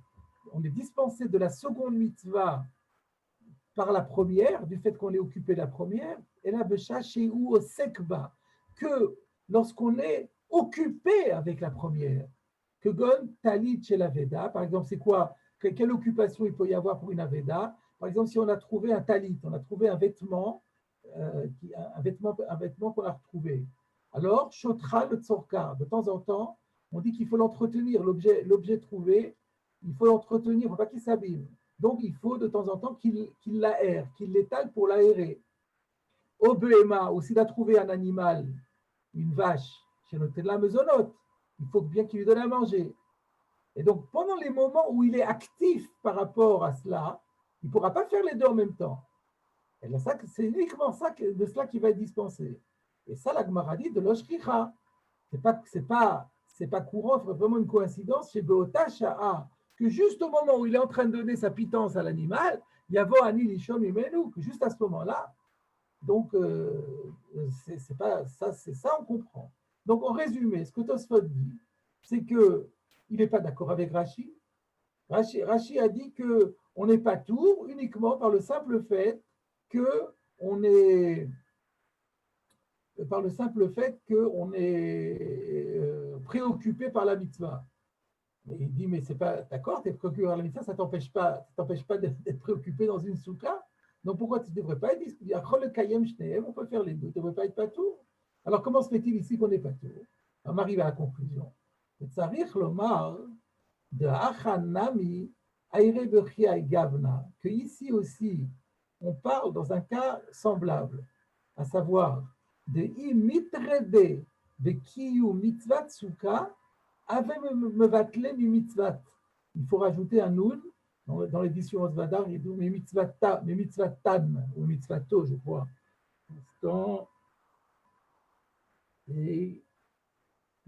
on est dispensé de la seconde mitzvah par la première, du fait qu'on est occupé de la première, et là besha chez où au sekba, que lorsqu'on est occupé avec la première, que gon talit chez la Veda, par exemple, c'est quoi? Quelle occupation il peut y avoir pour une Aveda? Par exemple, si on a trouvé un talit, on a trouvé un vêtement qu'on a retrouvé. Alors, shotra le tzorka, de temps en temps, on dit qu'il faut l'entretenir, l'objet trouvé, il faut l'entretenir, il ne faut pas qu'il s'abîme. Donc, il faut de temps en temps qu'il l'aère, qu'il l'étale pour l'aérer. Au Behema, ou s'il a trouvé un animal, une vache, chez notre la maisonnote, il faut bien qu'il lui donne à manger. Et donc, pendant les moments où il est actif par rapport à cela, il ne pourra pas faire les deux en même temps. Et là, c'est uniquement de cela qu'il va être dispensé. Et ça, la Gemara dit de l'oshricha. C'est pas courant, c'est vraiment une coïncidence chez Beota Sha'a, que juste au moment où il est en train de donner sa pitance à l'animal, il y a Ani Lishon Imenu, que juste à ce moment-là, donc c'est ça, on comprend. Donc en résumé, ce que Tosfot dit, c'est qu'il n'est pas d'accord avec Rashi. Rashi a dit qu'on n'est pas tour uniquement par le simple fait qu'on est préoccupé par la mitzvah. Et il dit, mais c'est pas d'accord, tu es préoccupé par la mitzvah, ça ne t'empêche pas d'être préoccupé dans une soukha. Donc pourquoi tu ne devrais pas être discuté? On peut faire les deux, tu ne devrais pas être patour. Alors comment se fait-il ici qu'on n'est pas patour? On arrive à la conclusion. Tzarich lomar de Achanami Aire Bechia et Gavna, que ici aussi on parle dans un cas semblable, à savoir de imitrede de kiyu mitzvat suka ave mevatle mi mitzvat. Il faut rajouter un nun dans l'édition Osvadar, il dit mi mitzvatan ou mitzvato, je crois. Et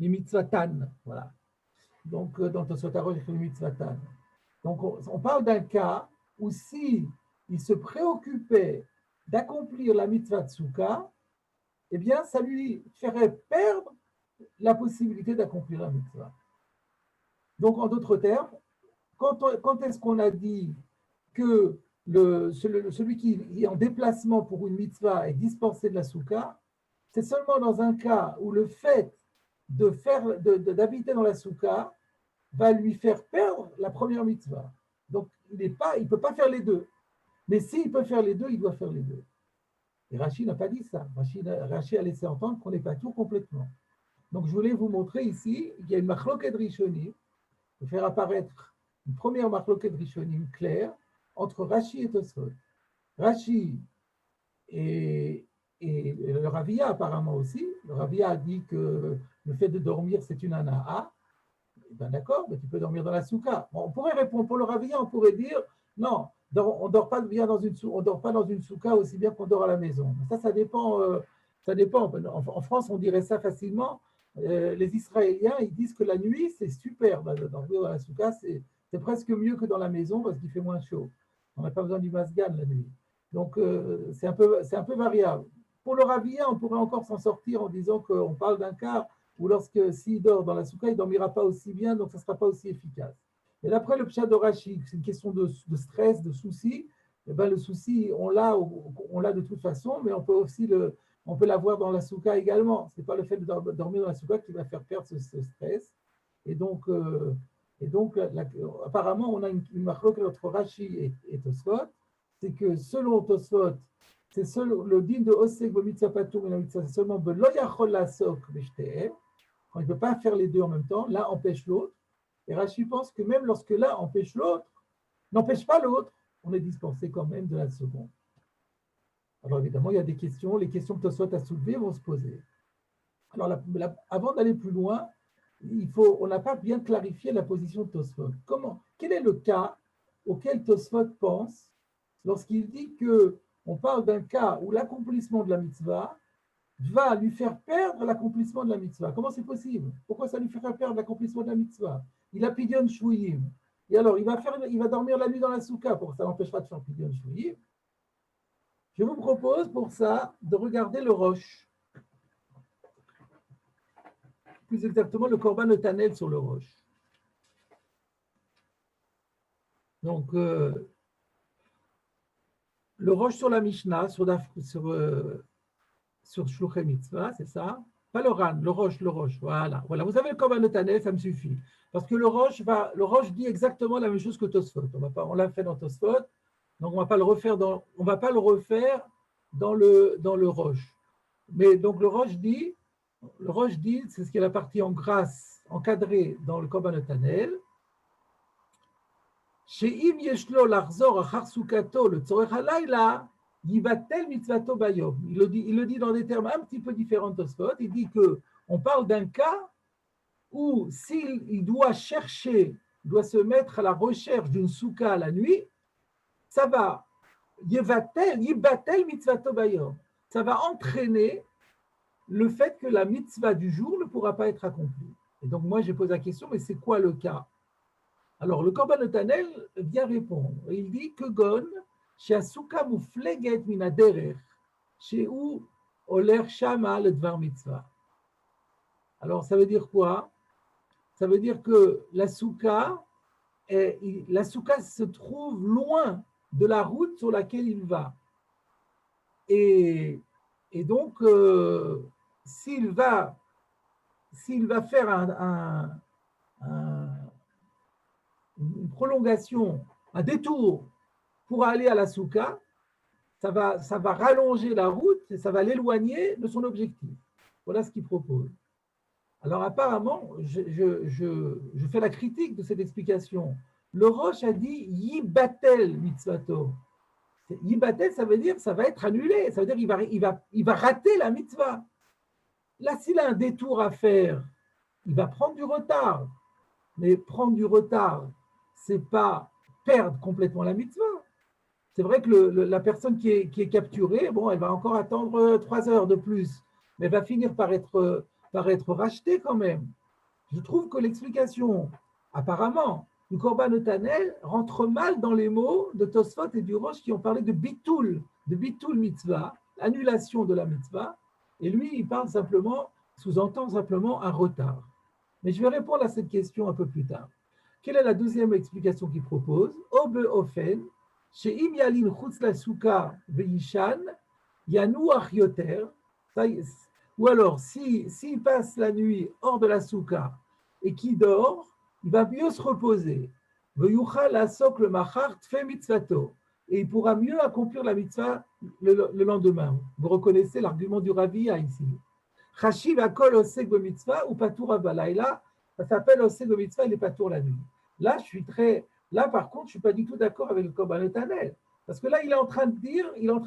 mi mitzvatan, voilà. Donc dans Tosfot, il fait mi mitzvatan. Donc on parle d'un cas où si il se préoccupait d'accomplir la mitzvah de Souka, eh bien, ça lui ferait perdre la possibilité d'accomplir la mitzvah. Donc, en d'autres termes, quand est-ce qu'on a dit que celui qui est en déplacement pour une mitzvah est dispensé de la Souka? C'est seulement dans un cas où le fait d'habiter dans la Souka va lui faire perdre la première mitzvah. Donc, il ne peut pas faire les deux. Mais s'il peut faire les deux, il doit faire les deux. Et Rashi n'a pas dit ça. Rashi a laissé entendre qu'on n'est pas tout complètement. Donc, je voulais vous montrer ici qu'il y a une machloket rishonim, de faire apparaître une première machloket rishonim claire entre Rashi et Tosfot. Rashi et le Ravia apparemment aussi. Le Ravia a dit que le fait de dormir, c'est une ana'a. Ben d'accord, mais tu peux dormir dans la souka. Bon, on pourrait répondre pour le Ravia, on pourrait dire non, on dort pas bien dans une souka aussi bien qu'on dort à la maison. Ça dépend. Ça dépend. En France, on dirait ça facilement. Les Israéliens, ils disent que la nuit, c'est super. Dormir dans la souka, c'est presque mieux que dans la maison parce qu'il fait moins chaud. On n'a pas besoin du masgan la nuit. Donc, c'est un peu variable. Pour le Ravia, on pourrait encore s'en sortir en disant qu'on parle d'un cas où s'il dort dans la souka, il ne dormira pas aussi bien, donc ça ne sera pas aussi efficace. Et d'après le pshat de Rashi, c'est une question de stress, de souci, et ben le souci, on l'a de toute façon, mais on peut aussi on peut l'avoir dans la souka également. Ce n'est pas le fait de dormir dans la souka qui va faire perdre ce stress. Et donc apparemment, on a une marque entre Rashi et Tosfot, c'est que selon Tosfot, c'est le din de Osek Mitzvah Patour, c'est seulement Belo Yachol Lasok B'Shtehem, quand il ne peut pas faire les deux en même temps, l'un empêche l'autre. Et Rashi pense que même lorsque l'un empêche l'autre, n'empêche pas l'autre, on est dispensé quand même de la seconde. Alors évidemment, il y a des questions, les questions que Tosfot a soulevées vont se poser. Alors avant d'aller plus loin, on n'a pas bien clarifié la position de Tosfot. Quel est le cas auquel Tosfot pense lorsqu'il dit qu'on parle d'un cas où l'accomplissement de la mitzvah va lui faire perdre l'accomplissement de la mitzvah? Comment c'est possible? Pourquoi ça lui fait perdre l'accomplissement de la mitzvah? Il a pidyon shvuyim. Et alors, il va dormir la nuit dans la souka, pour ça n'empêche pas de faire pidyon shvuyim. Je vous propose pour ça de regarder le roche. Plus exactement, le Korban Netanel sur le roche. Donc, le roche sur la Mishnah, sur Shluchei Mitzvah, c'est ça? Pas le Ran, le roche. Voilà. Vous avez le Korban Netanel, ça me suffit. Parce que le roche dit exactement la même chose que Tosfot. On l'a fait dans Tosfot, donc on ne va pas le refaire dans le roche. Mais donc le roche dit, c'est ce qui est la partie en grâce, encadrée dans le Korban Netanel. She'im yeshlo lachzor achar sukato le tzorech halayla yibatel mitzvato bayom. Il le dit dans des termes un petit peu différents de Tosfot. Il dit qu'on parle d'un cas où s'il doit se mettre à la recherche d'une souka la nuit, ça va yibatel mitzvato bayom. Ça va entraîner le fait que la mitzvah du jour ne pourra pas être accomplie. Et donc moi, j'ai posé la question, mais c'est quoi le cas? Alors, le Korban Netanel vient répondre. Il dit que Gon, chez Asuka Mufleget Minaderer, chez où Oler Shama le Dvar Mitzvah. Alors, ça veut dire quoi? Ça veut dire que la souka se trouve loin de la route sur laquelle il va. Et donc, s'il va faire une prolongation, un détour pour aller à la souka, ça va rallonger la route et ça va l'éloigner de son objectif. Voilà ce qu'il propose. Alors apparemment, je fais la critique de cette explication. Le Roche a dit Yibatel mitzvato. Yibatel, ça veut dire ça va être annulé, ça veut dire il va rater la mitzvah. Là, s'il a un détour à faire, il va prendre du retard. Mais prendre du retard, c'est pas perdre complètement la mitzvah. C'est vrai que la personne qui est capturée, elle va encore attendre 3 heures de plus, mais elle va finir par être rachetée quand même. Je trouve que l'explication, apparemment, du Korban Netanel rentre mal dans les mots de Tosfot et du Rosh qui ont parlé de bitul mitzvah, annulation de la mitzvah, et lui, il sous-entend simplement un retard. Mais je vais répondre à cette question un peu plus tard. Quelle est la deuxième explication qu'il propose? Obe ofen, she'im yalin chutz la souka ve'yishan, yanuach yoter. Ou alors, s'il passe la nuit hors de la souka et qu'il dort, il va mieux se reposer. Ve'yuchal asok le machar tfe mitzvato. Et il pourra mieux accomplir la mitzvah le lendemain. Vous reconnaissez l'argument du Ravi ici. Chashiv akol osek be mitzvah ou patour balayla, ça s'appelle osek be mitzvah, il est patour la nuit. Là, par contre, je ne suis pas du tout d'accord avec le Korban Netanel. Parce que là, il est en train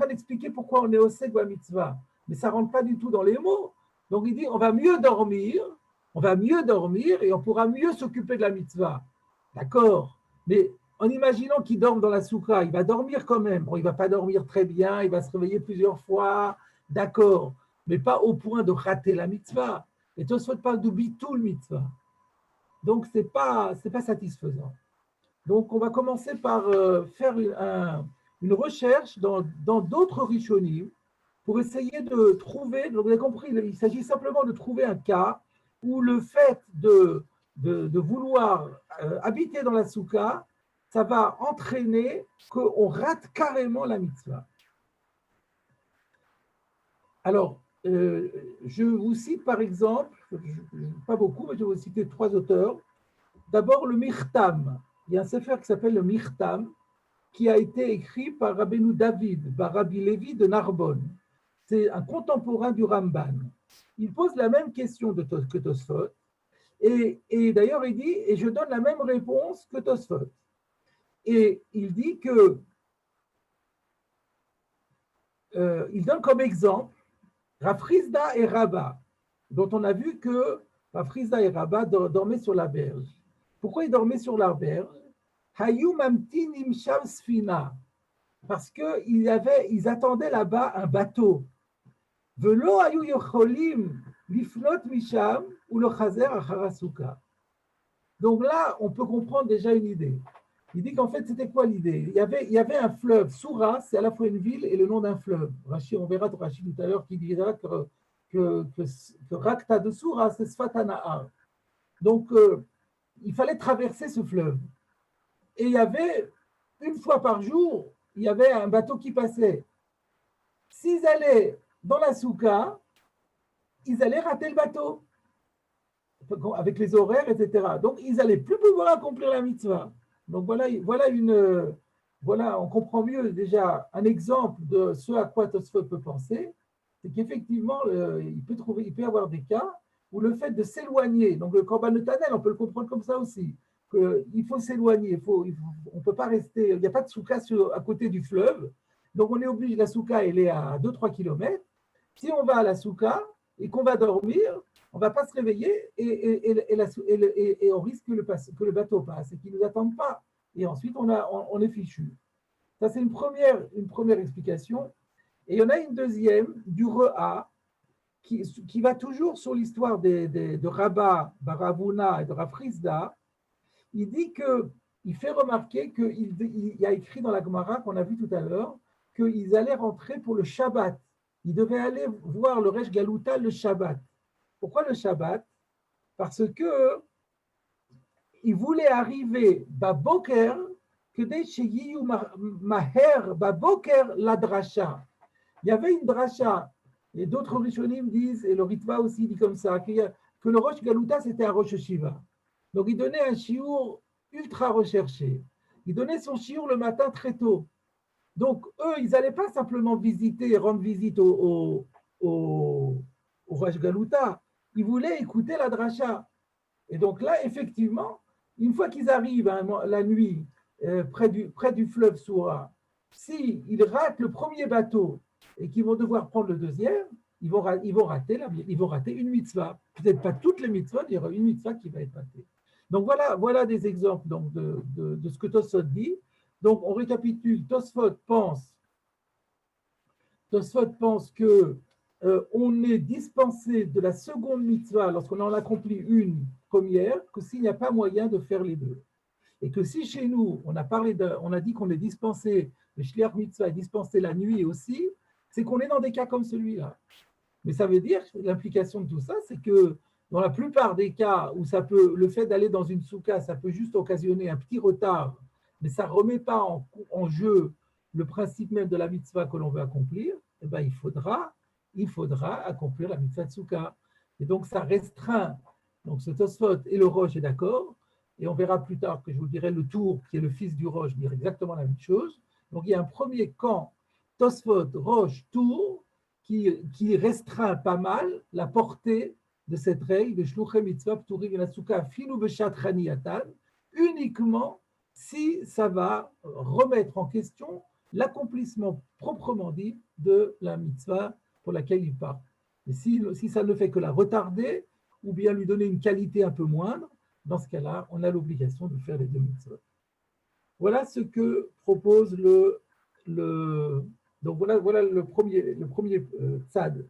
d'expliquer pourquoi on est osek be mitzvah. Mais ça ne rentre pas du tout dans les mots. Donc il dit, on va mieux dormir et on pourra mieux s'occuper de la mitzvah. D'accord. Mais en imaginant qu'il dorme dans la soukha, il va dormir quand même. Bon, il ne va pas dormir très bien, il va se réveiller plusieurs fois, d'accord, mais pas au point de rater la mitzvah. Et Tosfot parle de bitul mitzvah. Donc, ce n'est pas satisfaisant. Donc, on va commencer par faire une recherche dans d'autres rishonim pour essayer de trouver, vous avez compris, il s'agit simplement de trouver un cas où le fait de vouloir habiter dans la soukha, ça va entraîner qu'on rate carrément la mitzvah. Alors, je vous cite par exemple, pas beaucoup, mais je vais vous citer 3 auteurs. D'abord, le Mirtam. Il y a un sefer qui s'appelle le Mirtam, qui a été écrit par Rabbeinu David, par Rabbi Lévi de Narbonne. C'est un contemporain du Ramban. Il pose la même question que Tosfot, et d'ailleurs il dit, et je donne la même réponse que Tosfot. Et il dit que, il donne comme exemple Rafrizda et Rabba, dont on a vu que Rafrizda et Rabba dormaient sur la berge. Pourquoi ils dormaient sur la berge? Hayu mamtin imsham sfina, parce qu'ils attendaient là-bas un bateau. Velo hayu yocholim lifnot misham ou le chazer acharasuka. Donc là, on peut comprendre déjà une idée. Il dit qu'en fait, c'était quoi l'idée? Il y avait un fleuve. Soura, c'est à la fois une ville et le nom d'un fleuve. Rachid, on verra Rachid tout à l'heure qui dira que Rakta de Soura, c'est Sfatana'ar. Donc, il fallait traverser ce fleuve. Et il y avait, une fois par jour, il y avait un bateau qui passait. S'ils allaient dans la souka, ils allaient rater le bateau, avec les horaires, etc. Donc, ils n'allaient plus pouvoir accomplir la mitzvah. Donc, voilà, on comprend mieux déjà un exemple de ce à quoi Tosfot peut penser, c'est qu'effectivement, il peut y avoir des cas où le fait de s'éloigner, donc le Korban Netanel, on peut le comprendre comme ça aussi, qu'il faut s'éloigner, on ne peut pas rester, il n'y a pas de souka à côté du fleuve, donc on est obligé, la souka, elle est à 2-3 km. Si on va à la souka et qu'on va dormir, on ne va pas se réveiller et on risque que le bateau passe et qu'il ne nous attende pas. Et ensuite, on est fichu. Ça, c'est une première explication. Et il y en a une deuxième, du Re'a, qui va toujours sur l'histoire de Rabba, Baravuna et de Rafrizda. Il dit il fait remarquer qu'il y a écrit dans la Gemara qu'on a vu tout à l'heure qu'ils allaient rentrer pour le Shabbat. Ils devaient aller voir le Resh Galuta le Shabbat. Pourquoi le Shabbat? Parce que ils voulaient arriver Baboker, que dès chez Maher Baboker la dracha. Il y avait une dracha, et d'autres Rishonim disent, et le Ritva aussi dit comme ça, que le Rosh Galuta c'était un Rosh Shiva. Donc il donnait un chiour ultra recherché. Il donnait son chiour le matin très tôt. Donc eux, ils n'allaient pas simplement rendre visite au Rosh Galuta. Ils voulaient écouter la dracha. Et donc là, effectivement, une fois qu'ils arrivent la nuit près du fleuve Soura, s'ils ratent le premier bateau et qu'ils vont devoir prendre le deuxième, ils vont rater une mitzvah. Peut-être pas toutes les mitzvahs, il y aura une mitzvah qui va être ratée. Donc voilà des exemples donc, de ce que Tosfot dit. Donc on récapitule, Tosfot pense que on est dispensé de la seconde mitzvah lorsqu'on en accomplit une première, que s'il n'y a pas moyen de faire les deux. Et que si chez nous, on a dit qu'on est dispensé, le shliach mitzvah est dispensé la nuit aussi, c'est qu'on est dans des cas comme celui-là. Mais ça veut dire, l'implication de tout ça, c'est que dans la plupart des cas où le fait d'aller dans une souka, ça peut juste occasionner un petit retard, mais ça ne remet pas en jeu le principe même de la mitzvah que l'on veut accomplir, eh ben, il faudra accomplir la mitzvah de souka. Et donc ça restreint. Donc ce Tosfot et le Rosh est d'accord, et on verra plus tard que je vous dirai le Tour, qui est le fils du Rosh, dire exactement la même chose. Donc il y a un premier camp, Tosfot, Rosh, Tour, qui restreint pas mal la portée de cette règle de Shluchei Mitzvah Pturim Min HaSouka Filu Beshat Chaniyatan, uniquement si ça va remettre en question l'accomplissement proprement dit de la mitzvah pour laquelle il part. Et si ça ne fait que la retarder ou bien lui donner une qualité un peu moindre, dans ce cas-là, on a l'obligation de faire les deux mitzvot. Voilà ce que propose donc voilà le premier tzad.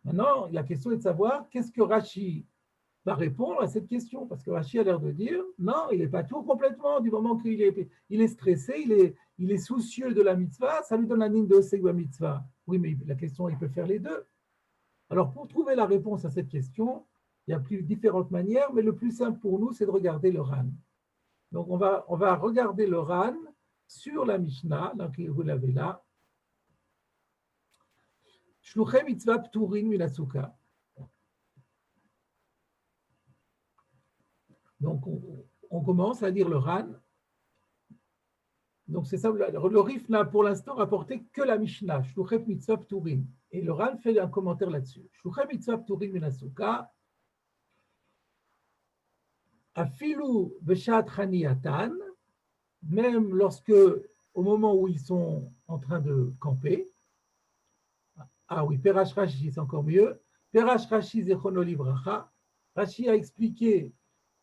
Maintenant, la question est de savoir qu'est-ce que Rashi va répondre à cette question, parce que Rashi a l'air de dire non, il n'est pas tout complètement, du moment qu'il est stressé, il est soucieux de la mitzvah, ça lui donne un nigne de Segwa mitzvah. Oui, mais la question, il peut faire les deux. Alors, pour trouver la réponse à cette question, il y a différentes manières, mais le plus simple pour nous, c'est de regarder le RAN. Donc, on va regarder le RAN sur la Mishnah, donc vous l'avez là. Shluchei mitzvah pturin min hasouka. Donc, on commence à lire le Ran. Donc, c'est ça, le Rif n'a pour l'instant rapporté que la Mishnah, Shluchei mitzvah pturin. Et le Ran fait un commentaire là-dessus. Shluchei mitzvah pturin min hasouka. Afilu beshat chaniyatan, même lorsque, au moment où ils sont en train de camper. Ah oui, Perash Rashi, c'est encore mieux. Perash Rashi zechono livracha. Rashi a expliqué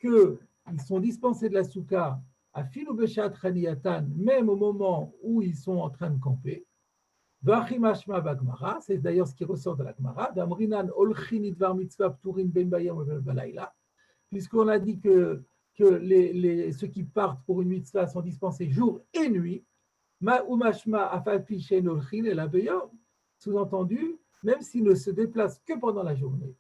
qu'ils sont dispensés de la souka à filu beshat chaniyatan, même au moment où ils sont en train de camper. Vachimashma bagmara, c'est d'ailleurs ce qui ressort de la Gemara. Damrinan olchin idvar mitzvah pturin ben bayam ou ben balayla. Puisqu'on a dit que ceux qui partent pour une mitzvah sont dispensés jour et nuit, sous-entendu, même s'ils ne se déplacent que pendant la journée.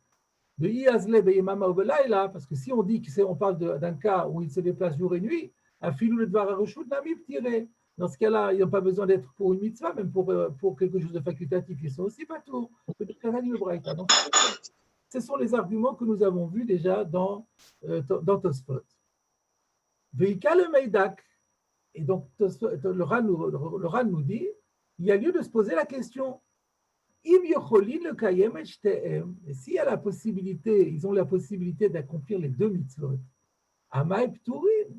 De Iazle Beyemama ou Belaïla, parce que si on dit qu'on parle d'un cas où ils se déplacent jour et nuit, Afilou le Dvar Arushut Namib tiré. Dans ce cas-là, ils n'ont pas besoin d'être pour une mitzvah, même pour quelque chose de facultatif, ils sont aussi pas tout. Donc, ce sont les arguments que nous avons vus déjà dans Tosfot. Veika le Meidak, et donc le Ran nous dit, il y a lieu de se poser la question, Im yocholin le kayem et shteem, et s'il y a la possibilité, ils ont la possibilité d'accomplir les deux mitzvot, Amaï pturin,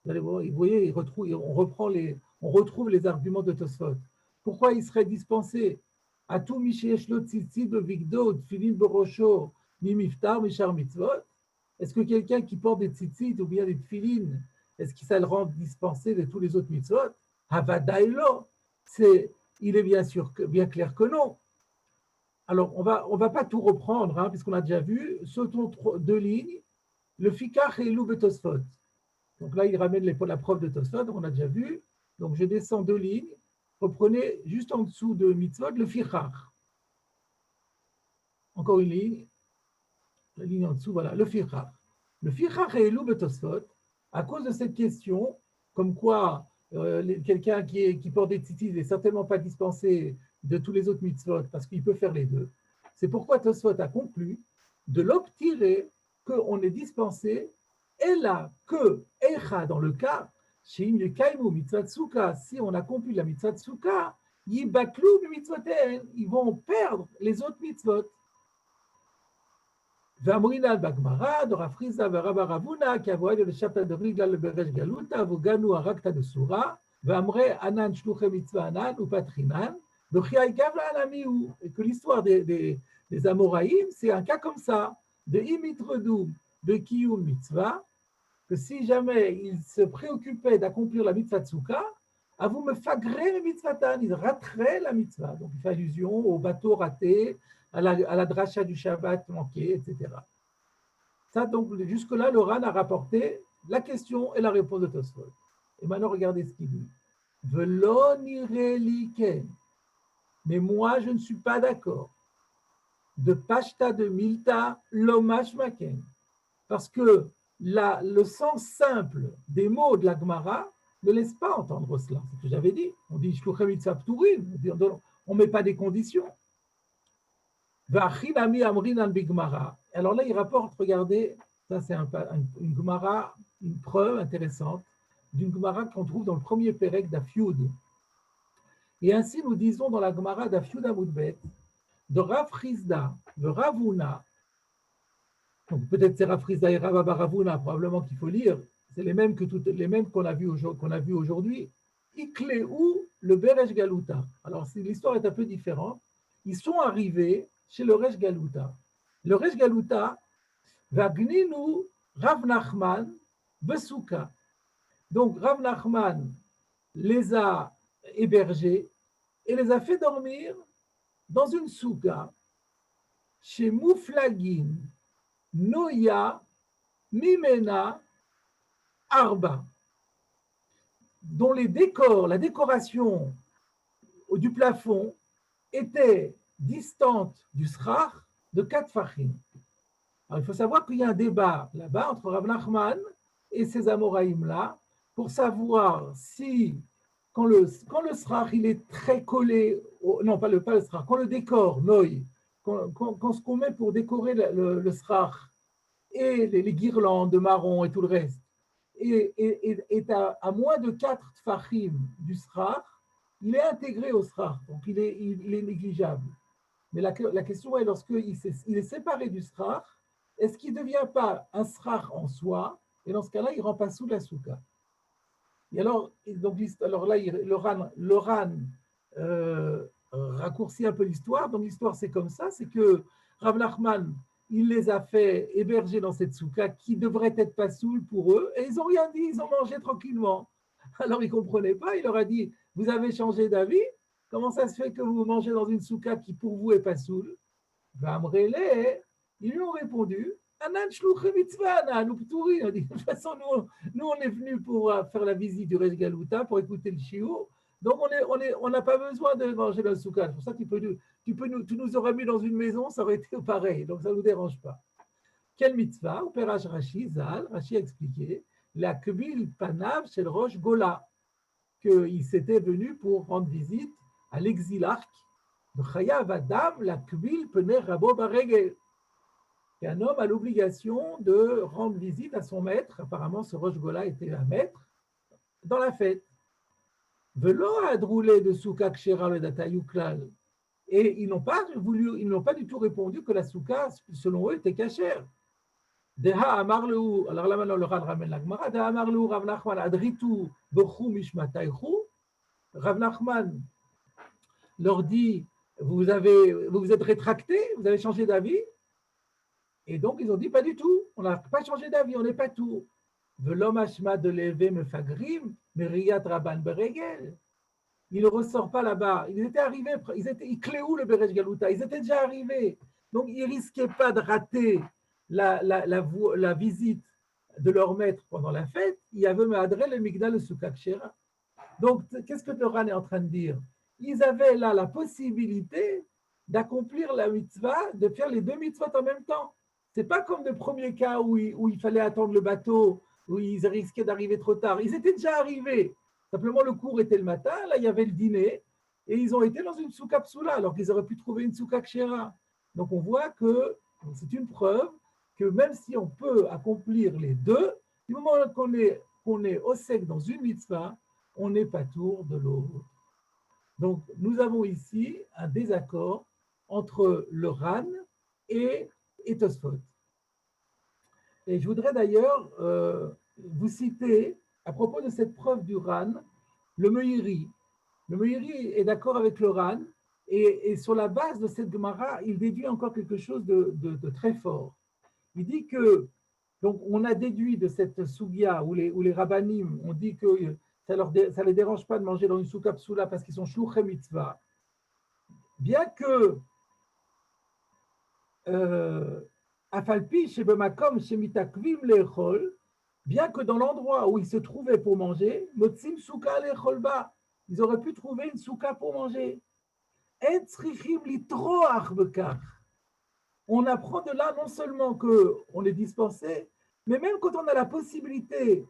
vous voyez, on retrouve les arguments de Tosfot. Pourquoi ils seraient dispensés à tout Misheyesh lo tzitzit de Vigdo, Tfilin Borosho, Mimiftar, Mishar Mitzvot? Est-ce que quelqu'un qui porte des tzitzit ou bien des tfilin, est-ce que ça le rend dispensé de tous les autres mitzvot? Havadaïlo, il est bien sûr bien clair que non. Alors, on va pas tout reprendre, puisqu'on a déjà vu. Sautons 2 lignes. Le fikach et l'ou betosfot. Donc là, il ramène la preuve de Tosfot, on a déjà vu. Donc, je descends 2 lignes. Reprenez juste en dessous de mitzvot le fikach. Encore une ligne. La ligne en dessous, voilà, le fikach. Le fikach et l'ou betosfot, à cause de cette question, comme quoi quelqu'un qui porte des tzitzit n'est certainement pas dispensé de tous les autres mitzvot parce qu'il peut faire les deux. C'est pourquoi Tosfot a conclu de l'obtirer qu'on est dispensé, et là que, Echa, dans le cas, chez Im Yekaimu mitzvah souka, si on accomplit la mitzvah souka, Yibaklou mitzvoten, ils vont perdre les autres mitzvot. V'amrina bagmara, de Rafriza v'Rabba Ravuna, qui a voyé le chapitre de Rigla le Beresh Galuta, v'ganu arakta de Sura, v'amre anan shluche mitzvah anan ou patrinan, v'chiai gavla anamiu, et que l'histoire des Amoraïm, c'est un cas comme ça, de imitredou, de kiyum mitzvah, que si jamais ils se préoccupaient d'accomplir la mitzvah tsuka, à vous me fagrez le mitzvatan, ils rateraient la mitzvah. Donc il fait allusion au bateau raté, à la dracha du Shabbat manqué, etc. Ça, donc, jusque-là, le Ran a rapporté la question et la réponse de Tosfot. Et maintenant, regardez ce qu'il dit. Velo nireliken. Mais moi, je ne suis pas d'accord. De Pashta de Milta, lomash maken. Parce que le sens simple des mots de la Gemara ne laisse pas entendre cela. C'est ce que j'avais dit. On dit Shluchem mitzvah pturin. On ne met pas des conditions. Alors là, il rapporte, regardez, ça c'est une Gemara, une preuve intéressante d'une Gemara qu'on trouve dans le premier Pérec d'Afyud. Et ainsi, nous disons dans la Gemara d'Afyud Amoudbet, de Rav Chizda, de Ravuna, donc peut-être c'est Rav Chizda et Rav Ravuna, probablement qu'il faut lire, c'est les mêmes qu'on a vu aujourd'hui. Ikleou, le Beresh Galuta. Alors l'histoire est un peu différente. Ils sont arrivés chez le Resh Galuta. Le Resh Galuta va gninu Rav Nachman Besouka. Donc Rav Nachman les a hébergés et les a fait dormir dans une souka chez Mouflagin Noya Mimena Arba, dont les décors, la décoration du plafond était distante du srach de 4 fachim. Alors, il faut savoir qu'il y a un débat là-bas entre Rav Nachman et ces Amoraïm-là pour savoir si, quand le srach il est très collé non, pas le srach, quand le décor, noi, quand ce qu'on met pour décorer le srach et les guirlandes de marron et tout le reste, est à moins de 4 tfachim du srach, il est intégré au srach, donc il est négligeable. Mais la question est, lorsqu'il est séparé du srach, est-ce qu'il ne devient pas un srach en soi? Et dans ce cas-là, il ne rend pas sous la souka. Et alors là, le Ran raccourcit un peu l'histoire. Donc l'histoire, c'est comme ça, c'est que Rav Nachman, il les a fait héberger dans cette souka qui devrait être pas soul pour eux, et ils n'ont rien dit, ils ont mangé tranquillement. Alors ils ne comprenaient pas, il leur a dit, vous avez changé d'avis? Comment ça se fait que vous mangez dans une souka qui pour vous est pas soul? Ils lui ont répondu, de toute façon, nous, on est venus pour faire la visite du Resh Galuta, pour écouter le shiur. Donc, on n'a pas besoin de manger dans le soukha. Pour ça, tu nous aurais mis dans une maison, ça aurait été pareil. Donc, ça ne nous dérange pas. Quelle mitzvah? Au Pérage Rashi, Zal, Rashi a expliqué, la Kbil Panav chez le Rosh Gola, qu'il s'était venu pour rendre visite à l'exilarque de Chayav Adam, la Kbil Pener Rabo Baregel. Un homme a l'obligation de rendre visite à son maître. Apparemment, ce Rosh Gola était un maître dans la fête. Velo a droulé de souka kshera le datayuklal. Et ils n'ont pas du tout répondu que la souka, selon eux, était cachère. Deha amar lehu, alors là maintenant le Ran ramène la Gemara. Deha amar lehu Rav Nachman adritu b'chu mishmataychu. Rav Nachman leur dit, vous vous êtes rétracté, vous avez changé d'avis. Et donc, ils ont dit, pas du tout, on n'a pas changé d'avis, on n'est pas tout. Velom hashma de levé me fagrim, meriyat rabban beregel. Il ne ressort pas là-bas. Ils étaient arrivés, ils cléou le Beresh Galuta, ils étaient déjà arrivés. Donc, ils ne risquaient pas de rater la visite de leur maître pendant la fête. Il y avait Mahadrel le Migdal le Soukak Shera. Donc, qu'est-ce que Torah est en train de dire? Ils avaient là la possibilité d'accomplir la mitzvah, de faire les deux mitzvot en même temps. Ce n'est pas comme le premier cas où il fallait attendre le bateau, où ils risquaient d'arriver trop tard. Ils étaient déjà arrivés. Simplement, le cours était le matin, là, il y avait le dîner, et ils ont été dans une souka psoula, alors qu'ils auraient pu trouver une souka kshera. Donc, on voit que c'est une preuve que même si on peut accomplir les deux, du moment qu'on est au sec dans une mitzvah, on n'est pas tour de l'autre. Donc, nous avons ici un désaccord entre le Ran et Tosfot. Et je voudrais d'ailleurs vous citer, à propos de cette preuve du Ran, le Meiri. Le Meiri est d'accord avec le Ran, et sur la base de cette Gemara, il déduit encore quelque chose de très fort. Il dit que, donc on a déduit de cette Sugia, où les Rabbanim ont dit que ça ne les dérange pas de manger dans une souka psoula parce qu'ils sont shluchei mitzvah, bien que Afalpi chez Bemakom chez Mitakvim lechol, bien que dans l'endroit où ils se trouvaient pour manger, Motzim souka lecholba, ils auraient pu trouver une souka pour manger. Et tzrichim litroach bekach. On apprend de là non seulement qu'on est dispensé, mais même quand on a la possibilité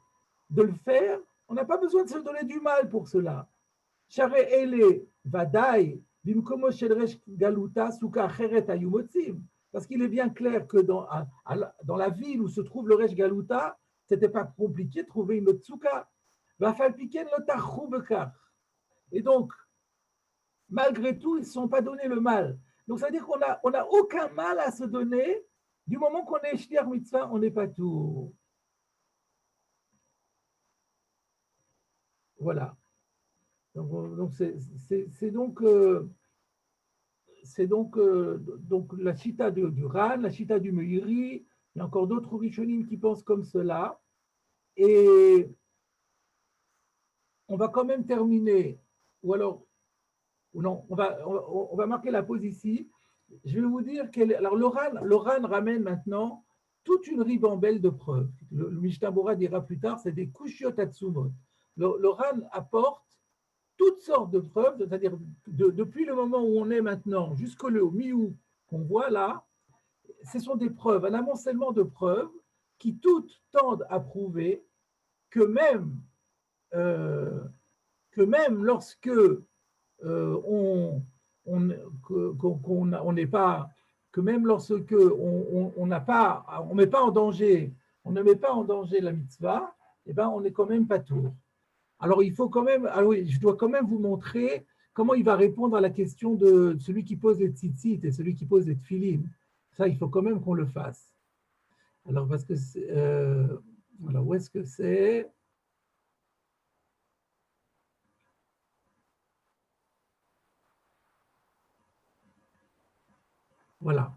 de le faire, on n'a pas besoin de se donner du mal pour cela. Share ele vadai bimkomo shel resh galuta souka acheret hayu motzim. Parce qu'il est bien clair que dans la ville où se trouve le resh galuta, ce n'était pas compliqué de trouver une autre souka. Et donc, malgré tout, ils ne se sont pas donné le mal. Donc, ça veut dire qu'on n'a aucun mal à se donner. Du moment qu'on est shliach mitzvah, on n'est pas tout. Voilà. Donc c'est donc la chita du Ran, la chita du Meiri. Il y a encore d'autres rishonim qui pensent comme cela. Et on va quand même terminer, ou alors, ou non, on va marquer la pause ici. Je vais vous dire alors le Ran ramène maintenant toute une ribambelle de preuves. Le Mishnah Bora dira plus tard, c'est des kushiot atsumot. Le Ran apporte toutes sortes de preuves, c'est-à-dire depuis le moment où on est maintenant jusqu'au mi-août qu'on voit là, ce sont des preuves, un amoncellement de preuves qui toutes tendent à prouver que même lorsque on on n'est pas, que même lorsque on n'a pas, on met pas en danger, on ne met pas en danger la mitzvah, eh ben on est quand même pas tour. Alors il faut quand même, ah oui, je dois quand même vous montrer comment il va répondre à la question de celui qui pose les tzitzit et celui qui pose les tefillin. Ça, il faut quand même qu'on le fasse. Alors parce que voilà, où est-ce que c'est? Voilà.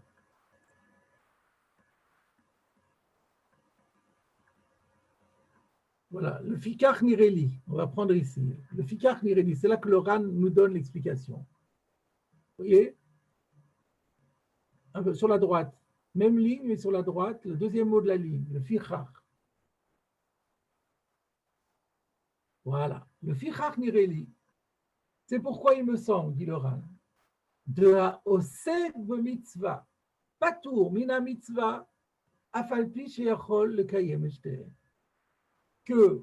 Voilà, le Fikach Nireli, on va prendre ici. Le Fikach Nireli, c'est là que le RAN nous donne l'explication. Vous voyez? Un peu sur la droite. Même ligne, mais sur la droite, le deuxième mot de la ligne, le Fikach. Voilà. Le Fikach Nireli, c'est pourquoi il me semble, dit le RAN, de la Oseg mitzvah, Patour, Mina mitzvah, Afalpi Sheyachol le Kayem Eshter. Que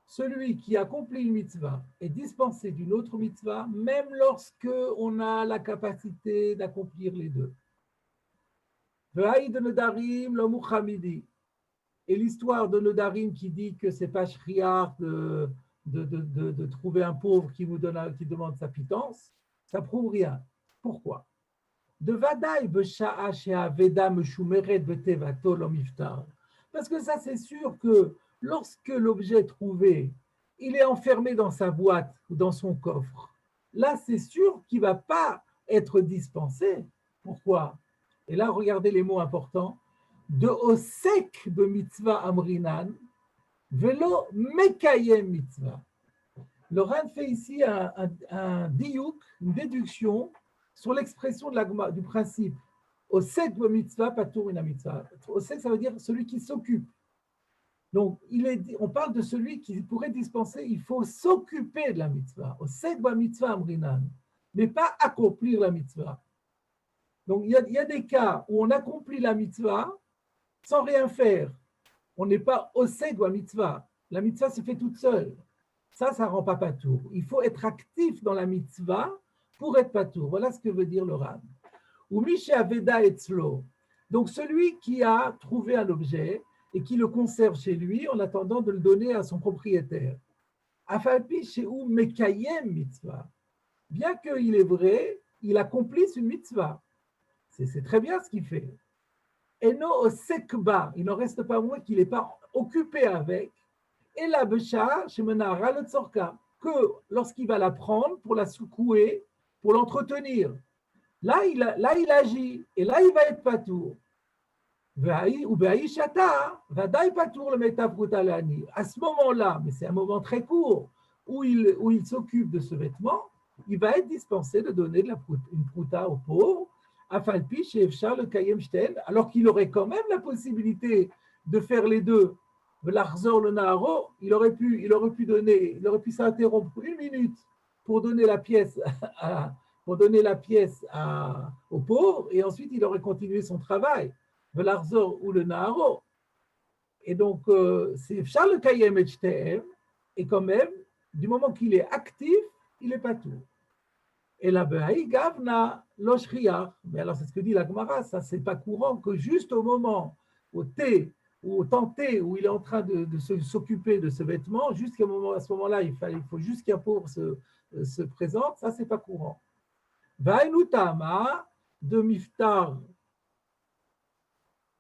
celui qui accomplit une mitzvah est dispensé d'une autre mitzvah, même lorsque on a la capacité d'accomplir les deux. Et l'histoire de Nedarim qui dit que c'est pas shriar de trouver un pauvre qui demande sa pitance, ça prouve rien. Pourquoi? De vadaï b'sha'a she'aveda meshumeret b'tevato lo miftar. Parce que ça, c'est sûr que lorsque l'objet trouvé, il est enfermé dans sa boîte ou dans son coffre, là, c'est sûr qu'il ne va pas être dispensé. Pourquoi? Et là, regardez les mots importants. De osek de mitzvah amrinan, velo mekayem mitzvah. Le Ran fait ici un diouk, une déduction sur l'expression du principe osek de mitzvah, patour ina mitzvah. Osek, ça veut dire celui qui s'occupe. Donc, on parle de celui qui pourrait dispenser, il faut s'occuper de la mitzvah. Osek ba mitzvah amrinan, mais pas accomplir la mitzvah. Donc, il y a des cas où on accomplit la mitzvah sans rien faire. On n'est pas osek ba mitzvah. La mitzvah se fait toute seule. Ça ne rend pas patour. Il faut être actif dans la mitzvah pour être patour. Voilà ce que veut dire le Ran. Ou Misha Veda Etzlo. Donc, celui qui a trouvé un objet et qui le conserve chez lui en attendant de le donner à son propriétaire. Afalpi chez ou Mekayem mitzvah. Bien qu'il est vrai, il accomplisse une mitzvah. C'est très bien ce qu'il fait. Eno osekba, il n'en reste pas moins qu'il n'est pas occupé avec. Et la becha chez Menara le tzorka, que lorsqu'il va la prendre pour la secouer, pour l'entretenir. Là, il agit, et là, il va être patour. Ou be'aishata, vadaï patour le metavruta lani. À ce moment-là, mais c'est un moment très court, où il s'occupe de ce vêtement, il va être dispensé de donner une pruta au pauvre, afalpi chez Efshar le kayem shten, alors qu'il aurait quand même la possibilité de faire les deux. L'arzor le naharo, il aurait pu s'interrompre une minute pour donner la pièce au pauvre, et ensuite il aurait continué son travail. L'arzor ou le naharo. Et donc, c'est Charles Kayem et Shtehem, et quand même, du moment qu'il est actif, il n'est pas tout. Et la Behaï Gavna Loshriach. Mais alors, c'est ce que dit la Gemara, ça, c'est pas courant que juste au moment, au temps T, où il est en train de s'occuper de ce vêtement, à ce moment-là, il faut juste qu'un pauvre se présente, ça, c'est pas courant. Vainutama de Miftar.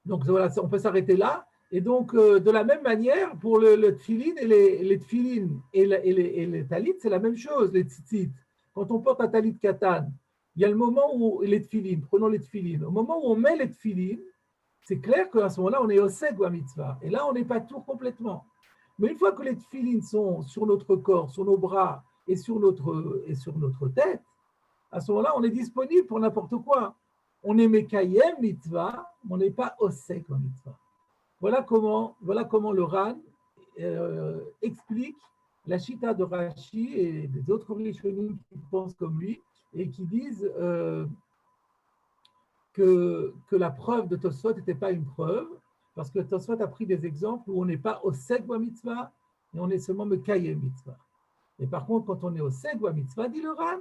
Donc, voilà, on peut s'arrêter là. Et donc, de la même manière, pour le tfilin et les tfilin et les talit, c'est la même chose, les tzitzit. Quand on porte un talit katan, il y a le moment où les tfilin, prenons les tfilin, au moment où on met les tfilin, c'est clair qu'à ce moment-là, on est au seg ou à mitzvah. Et là, on n'est pas tout complètement. Mais une fois que les tfilin sont sur notre corps, sur nos bras et sur notre tête, à ce moment-là, on est disponible pour n'importe quoi. On est mekayem mitzvah, mais on n'est pas au seg ou à mitzvah. Voilà comment le Ran explique la chita de Rashi et des autres Rishonim qui pensent comme lui et qui disent que la preuve de Tosfot n'était pas une preuve, parce que Tosfot a pris des exemples où on n'est pas au Segwa Mitzvah, et on est seulement Mekayem Mitzvah. Et par contre, quand on est au Segwa Mitzvah, dit le Ran,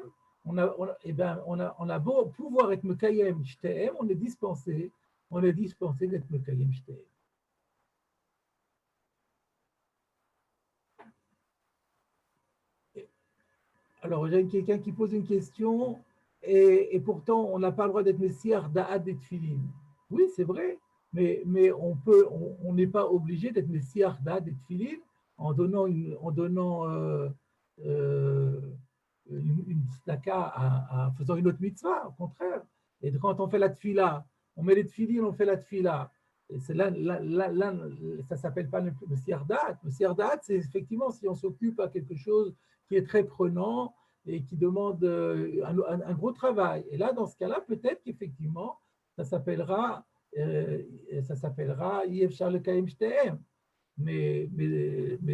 on a beau pouvoir être Mekayem Shtehem, on est dispensé d'être Mekayem Shtehem. Alors, j'ai quelqu'un qui pose une question, et pourtant, on n'a pas le droit d'être Messiar Da'at des Tfilin. Oui, c'est vrai, mais on n'est pas obligé d'être Messiar Da'at des Tfilin en donnant une tzedaka en faisant une autre mitzvah, au contraire. Et quand on fait la tfila, on met les tfilines, on fait la tfila. Et c'est là, ça ne s'appelle pas le siardat. Le siardat, c'est effectivement si on s'occupe à quelque chose qui est très prenant et qui demande un gros travail. Et là, dans ce cas-là, peut-être qu'effectivement, ça s'appellera Yefshar le Kaim Shtehem. Mais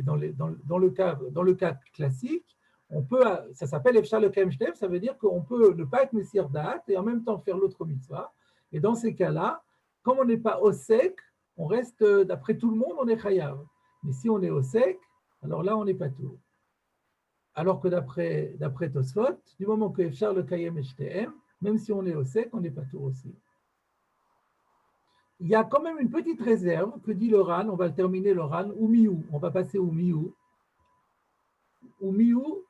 dans le cas classique, ça s'appelle Efshar le Kaim Shtehem, ça veut dire qu'on peut ne pas être Messir Da'at et en même temps faire l'autre mitzvah. Et dans ces cas-là, comme on n'est pas Osek, on reste, d'après tout le monde, on est Chayav. Mais si on est Osek, alors là, on n'est pas tout. Alors que d'après Tosfot, du moment que Efshar le Kaim Shtehem, même si on est Osek, on n'est pas tout aussi. Il y a quand même une petite réserve que dit le Ran, on va le terminer le Ran, ou miou, on va passer au miou. Ou miou,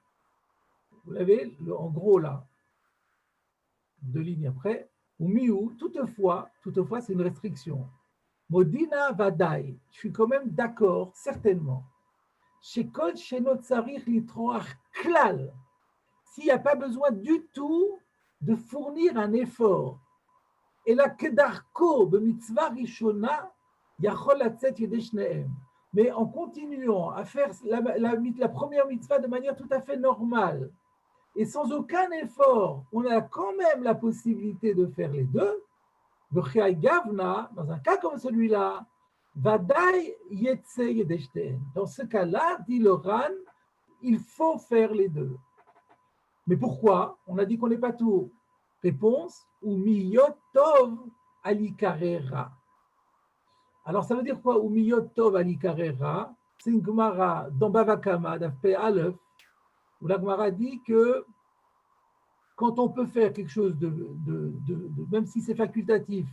vous l'avez en gros là, 2 lignes après, ou miou, toutefois c'est une restriction. Modina vadai, je suis quand même d'accord, certainement. Chez Kol Shenot Sarich Litroach Klal, s'il n'y a pas besoin du tout de fournir un effort. Et la kedarko b'mitzvah rishona yachol latzet yedei shnehem. Mais en continuant à faire la première mitzvah de manière tout à fait normale et sans aucun effort, on a quand même la possibilité de faire les deux. B'chai gavna, dans un cas comme celui-là, vadai yetze yedei shnehem. Dans ce cas-là, dit le Ran, il faut faire les deux. Mais pourquoi? On a dit qu'on n'est pas tout. Réponse, ou miyot tov alikarera. Alors ça veut dire quoi? Ou miyot tov alikarera, c'est une Gemara dans Bava Kama, d'Afpe Aleph, où la Gemara dit que quand on peut faire quelque chose même si c'est facultatif,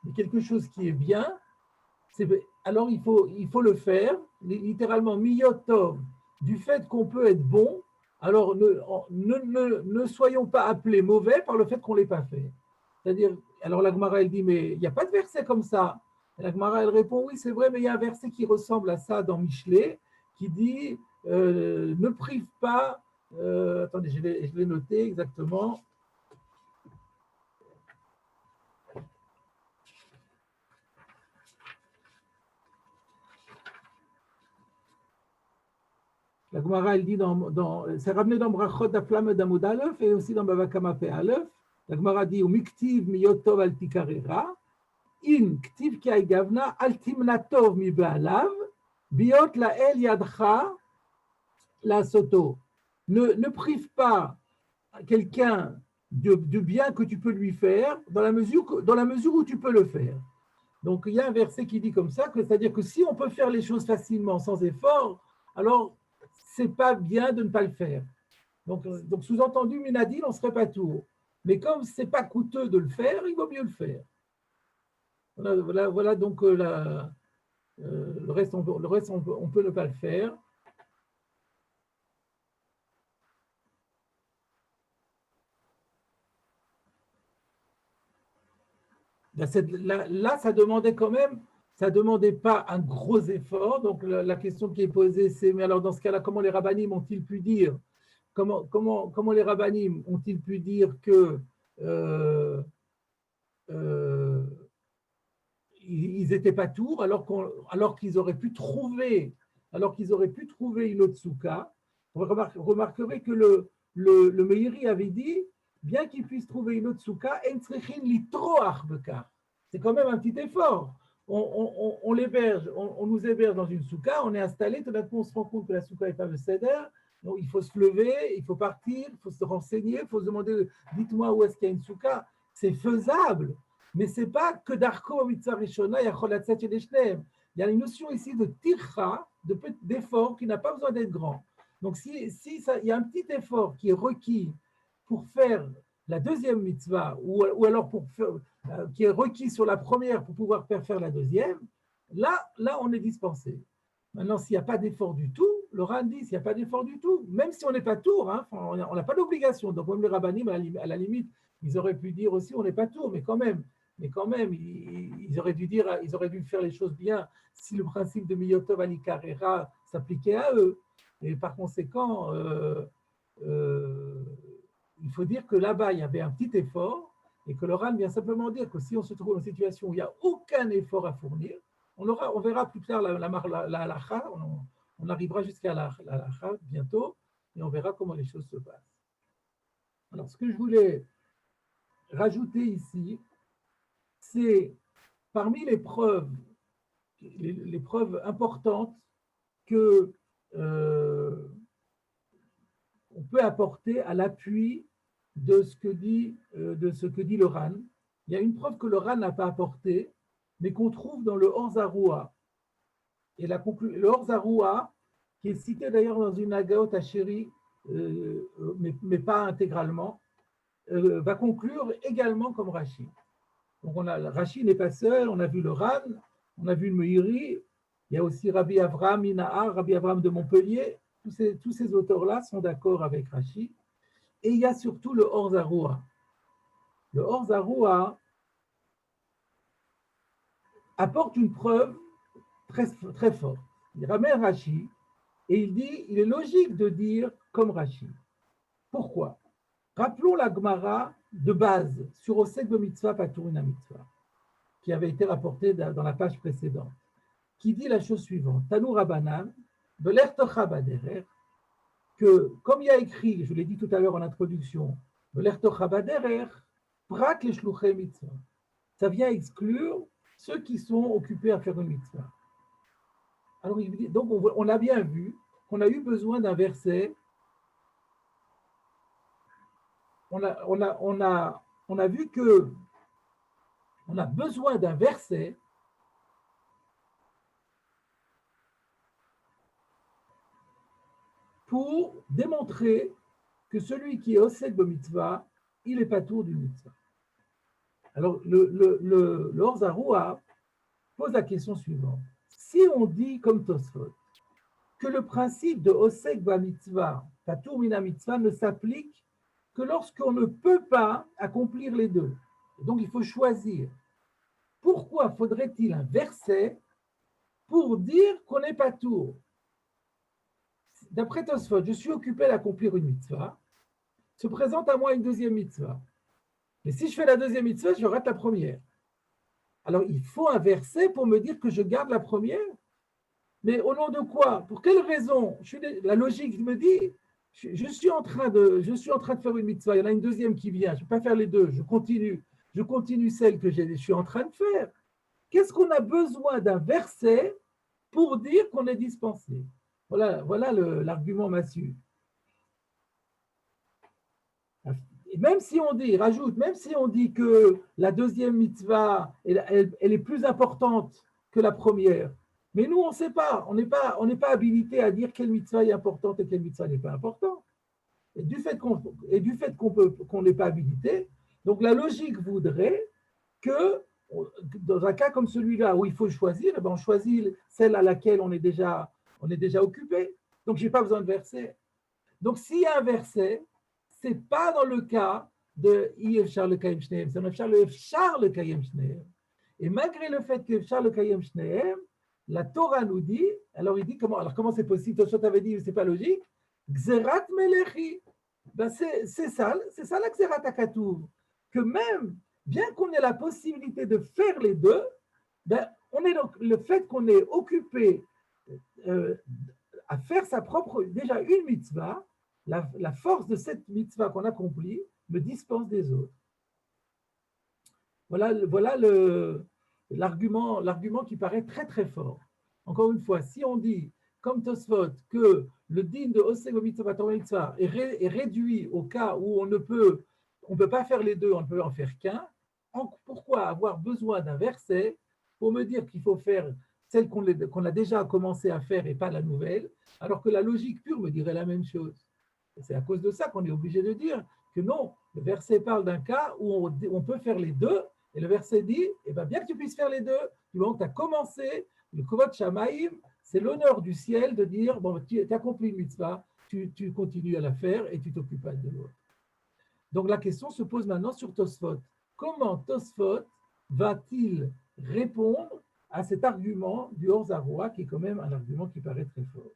mais quelque chose qui est bien, alors il faut le faire, littéralement miyot tov, du fait qu'on peut être bon. Alors, ne soyons pas appelés mauvais par le fait qu'on ne l'ait pas fait. C'est-à-dire, alors la Gemara, elle dit, mais il n'y a pas de verset comme ça. Et la Gemara, elle répond, oui, c'est vrai, mais il y a un verset qui ressemble à ça dans Michelet, qui dit, ne prive pas, attendez, je l'ai noté exactement. La Gemara, elle dit, c'est ramené dans Brachot d'Aflam d'Amoud Aleph et aussi dans Bava Kama Pe Aleph. La Gemara dit, Miktiv miyot tov al tikarera, in ktiv ki ay gavna al timna tov mi be'alav, biot la el yadcha la soto. Ne prive pas quelqu'un de bien que tu peux lui faire dans la mesure où tu peux le faire. Donc il y a un verset qui dit comme ça, c'est-à-dire que si on peut faire les choses facilement sans effort, alors c'est pas bien de ne pas le faire. Donc sous-entendu, Minadil, on ne serait pas tout. Mais comme ce n'est pas coûteux de le faire, il vaut mieux le faire. Voilà donc le reste, on peut ne pas le faire. Là, ça demandait quand même, ça ne demandait pas un gros effort. Donc la question qui est posée, c'est, mais alors dans ce cas-là, comment les rabbinim ont-ils pu dire, comment les rabbinim ont-ils pu dire que ils n'étaient pas tours alors qu'ils auraient pu trouver une autre souka? Vous remarquerez que le Meiri avait dit, bien qu'ils puissent trouver une autre souka, c'est quand même un petit effort. On nous héberge dans une souka, on est installé, tout d'un coup on se rend compte que la souka n'est pas le seder, donc il faut se lever, il faut partir, il faut se renseigner, il faut se demander, dites-moi où est-ce qu'il y a une souka. C'est faisable, mais ce n'est pas que d'Arko Mitzvah Rishona Yachol Latzet Yedei Shnehem. Il y a une notion ici de tircha, d'effort qui n'a pas besoin d'être grand. Donc, si il y a un petit effort qui est requis pour faire la deuxième mitzvah, ou alors pour faire, qui est requis sur la première pour pouvoir faire la deuxième, là, on est dispensé. Maintenant, s'il n'y a pas d'effort du tout, le Ran dit s'il n'y a pas d'effort du tout, même si on n'est pas tour, hein, on n'a pas d'obligation. Donc, même les rabbinim, à la limite, ils auraient pu dire aussi on n'est pas tour, mais quand même, ils auraient dû dire, ils auraient dû faire les choses bien si le principe de Miyotov Alikarera s'appliquait à eux. Et par conséquent, il faut dire que là-bas, il y avait un petit effort et que le Ran vient simplement dire que si on se trouve dans une situation où il n'y a aucun effort à fournir, on verra plus tard la halakha, on arrivera jusqu'à la halakha bientôt et on verra comment les choses se passent. Alors, ce que je voulais rajouter ici, c'est parmi les preuves importantes que on peut apporter à l'appui de ce que dit le Ran. Il y a une preuve que le Ran n'a pas apportée, mais qu'on trouve dans le Or Zarua. Et le Or Zarua, qui est cité d'ailleurs dans une Agaot Asheri, mais pas intégralement, va conclure également comme Rashi. Donc Rashi n'est pas seul, on a vu le Ran, on a vu le Meiri, il y a aussi Rabbi Avraham Minahar, Rabbi Avraham de Montpellier, tous ces auteurs-là sont d'accord avec Rashi. Et il y a surtout le Or Zarua. Le Or Zarua apporte une preuve très, très forte. Il ramène Rashi et il dit, il est logique de dire comme Rashi. Pourquoi? Rappelons la Gemara de base sur Osek B'Mitzvah Paturina Mitzvah, qui avait été rapportée dans la page précédente, qui dit la chose suivante, Tanu Rabbanan, Belertocha Baderer, que comme il y a écrit, je l'ai dit tout à l'heure en introduction, Belertocha Baderer, Prak les Shluchei Mitzvah. Ça vient exclure ceux qui sont occupés à faire une mitzvah. Alors, donc, on a bien vu qu'on a eu besoin d'un verset. On a vu que on a besoin d'un verset pour démontrer que celui qui est osek b'mitzvah, il est pas tour du mitzvah. Alors, le Or Zarua pose la question suivante. Si on dit, comme Tosfot, que le principe de osek b'mitzvah, patur mina mitzvah, ne s'applique que lorsqu'on ne peut pas accomplir les deux. Donc, il faut choisir. Pourquoi faudrait-il un verset pour dire qu'on n'est pas tour? D'après Tosfot, je suis occupé d'accomplir une mitzvah, se présente à moi une deuxième mitzvah. Mais si je fais la deuxième mitzvah, je rate la première. Alors, il faut un verset pour me dire que je garde la première. Mais au nom de quoi? Pour quelle raison? La logique me dit, je suis en train de faire une mitzvah, il y en a une deuxième qui vient, je ne vais pas faire les deux, je continue celle que je suis en train de faire. Qu'est-ce qu'on a besoin d'un verset pour dire qu'on est dispensé? Voilà l'argument massu. Et même si on dit que la deuxième mitzvah, elle est plus importante que la première, mais nous, on ne sait pas, on n'est pas habilité à dire quelle mitzvah est importante et quelle mitzvah n'est pas importante. Et du fait qu'on n'est pas habilité, donc la logique voudrait que, dans un cas comme celui-là où il faut choisir, eh bien on choisit celle à laquelle on est déjà occupé. Donc, je n'ai pas besoin de verset. Donc, s'il y a un verset, ce n'est pas dans le cas de Efshar le Kayem Shnehem, c'est dans Efshar le Kayem Shnehem. Et malgré le fait que Efshar le Kayem Shnehem, la Torah nous dit, alors il dit comment c'est possible? Tosfot avait dit, c'est pas logique. Gzerat Melechi, ben c'est ça la Gzerat Akatuv, que même, bien qu'on ait la possibilité de faire les deux, ben, le fait qu'on est occupé à faire sa propre, déjà une mitzvah, la force de cette mitzvah qu'on accomplit me dispense des autres. Voilà l'argument qui paraît très très fort. Encore une fois, si on dit, comme Tosfot, que le din de Osek Mitzvah est réduit au cas où on ne peut pas faire les deux, on ne peut en faire qu'un, pourquoi avoir besoin d'un verset pour me dire qu'il faut faire celle qu'on a déjà commencé à faire et pas la nouvelle, alors que la logique pure me dirait la même chose? C'est à cause de ça qu'on est obligé de dire que non, le verset parle d'un cas où on peut faire les deux, et le verset dit, eh bien, bien que tu puisses faire les deux, du moment que tu as commencé, le Kovot Shamaïm, c'est l'honneur du ciel de dire, bon, tu accomplis une mitzvah, tu continues à la faire et tu t'occupes pas de l'autre. Donc la question se pose maintenant sur Tosfot. Comment Tosfot va-t-il répondre à cet argument du Or Zaroua, qui est quand même un argument qui paraît très fort?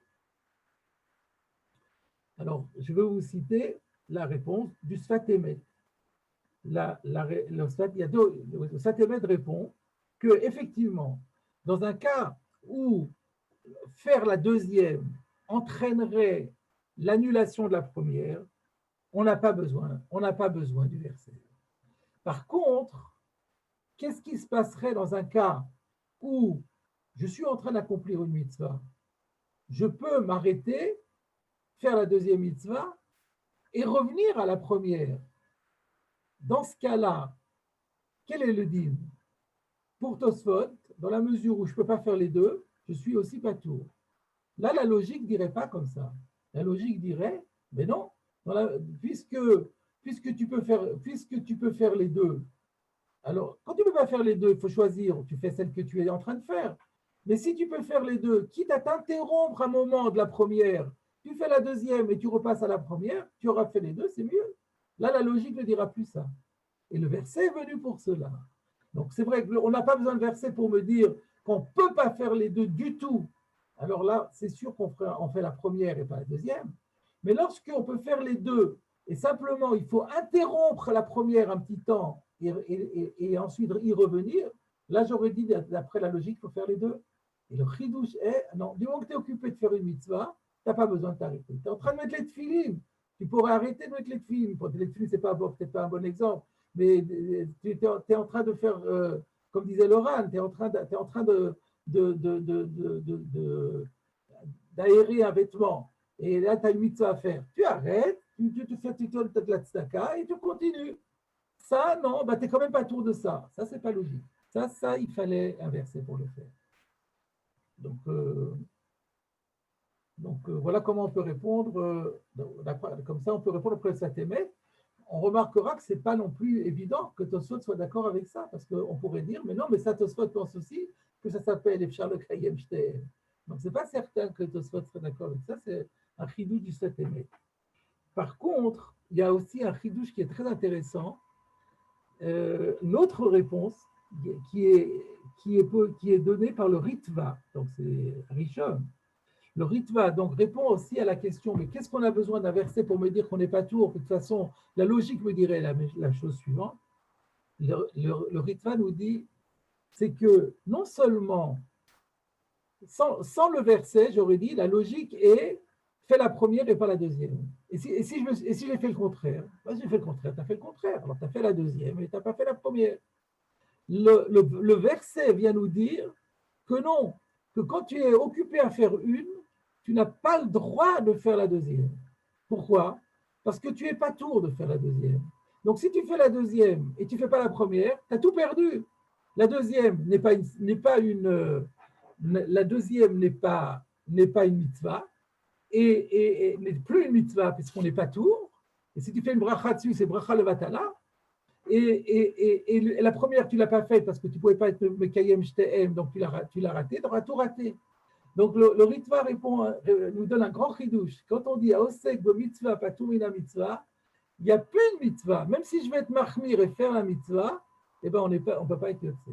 Alors, je vais vous citer la réponse du Sfat Emet. Le Sfat Emet répond que, effectivement, dans un cas où faire la deuxième entraînerait l'annulation de la première, on n'a pas besoin du verset. Par contre, qu'est-ce qui se passerait dans un cas où je suis en train d'accomplir une mitzvah? Je peux m'arrêter, faire la deuxième mitzvah et revenir à la première. Dans ce cas-là, quel est le din? Pour Tosfot, dans la mesure où je ne peux pas faire les deux, je suis aussi patour. Là, la logique ne dirait pas comme ça. La logique dirait, mais non, puisque tu peux faire les deux, alors quand tu ne peux pas faire les deux, il faut choisir, tu fais celle que tu es en train de faire. Mais si tu peux faire les deux, quitte à t'interrompre un moment de la première, tu fais la deuxième et tu repasses à la première, tu auras fait les deux, c'est mieux. Là, la logique ne dira plus ça. Et le verset est venu pour cela. Donc c'est vrai qu'on n'a pas besoin de verset pour me dire qu'on ne peut pas faire les deux du tout. Alors là, c'est sûr qu'on fait la première et pas la deuxième. Mais lorsqu'on peut faire les deux, et simplement il faut interrompre la première un petit temps et ensuite y revenir, là j'aurais dit, d'après la logique, il faut faire les deux. Et le chidouche est, non, du moment que tu es occupé de faire une mitzvah, tu n'as pas besoin de t'arrêter. Tu es en train de mettre les tefilines. Tu pourrais arrêter de mettre les tefilines. Bon, les tefilines, ce n'est peut-être pas un bon exemple, mais tu es en train de faire, comme disait Laurent, tu es en train d'aérer un vêtement. Et là, tu as une mitzvah à faire. Tu arrêtes, tu te fais de la tzedaka et tu continues. Ça, non, bah, tu n'es quand même pas autour de ça. Ça, c'est pas logique. Ça, il fallait inverser pour le faire. Donc voilà comment on peut répondre. Comme ça, on peut répondre après le Satémet. On remarquera que ce n'est pas non plus évident que Tosfot soit d'accord avec ça, parce qu'on pourrait dire, mais non, mais ça, Tosfot pense aussi que ça s'appelle Efshar le Kayem Shtéhem. Donc, ce n'est pas certain que Tosfot soit d'accord avec ça, c'est un chidouche du Satémet. Par contre, il y a aussi un chidouche qui est très intéressant, une autre réponse qui est donnée par le Ritva, donc c'est Rishon. Le Ritva donc répond aussi à la question, mais qu'est-ce qu'on a besoin d'un verset pour me dire qu'on n'est pas tour? De toute façon, la logique me dirait la chose suivante. Le Ritva nous dit, c'est que non seulement, sans le verset, j'aurais dit, la logique est, fais la première et pas la deuxième. Et si j'ai fait le contraire? J'ai fait le contraire, tu as fait le contraire. Alors tu as fait la deuxième et tu n'as pas fait la première. Le verset vient nous dire que non, que quand tu es occupé à faire une, tu n'as pas le droit de faire la deuxième. Pourquoi? Parce que tu n'es pas tour de faire la deuxième. Donc si tu fais la deuxième et tu ne fais pas la première, tu as tout perdu. La deuxième n'est pas une mitzvah et n'est plus une mitzvah puisqu'on n'est pas tour. Et si tu fais une bracha dessus, c'est bracha levatala. Et la première, tu ne l'as pas faite parce que tu ne pouvais pas être Mekayem Shtéhem, donc tu l'as raté, tu auras tout raté. Donc le Ritva nous donne un grand chidouche. Quand on dit Aosek bo mitzvah patumina mitzvah, il n'y a plus de mitzvah. Même si je vais être mahmir et faire la mitzvah, eh ben on ne peut pas être yotzé.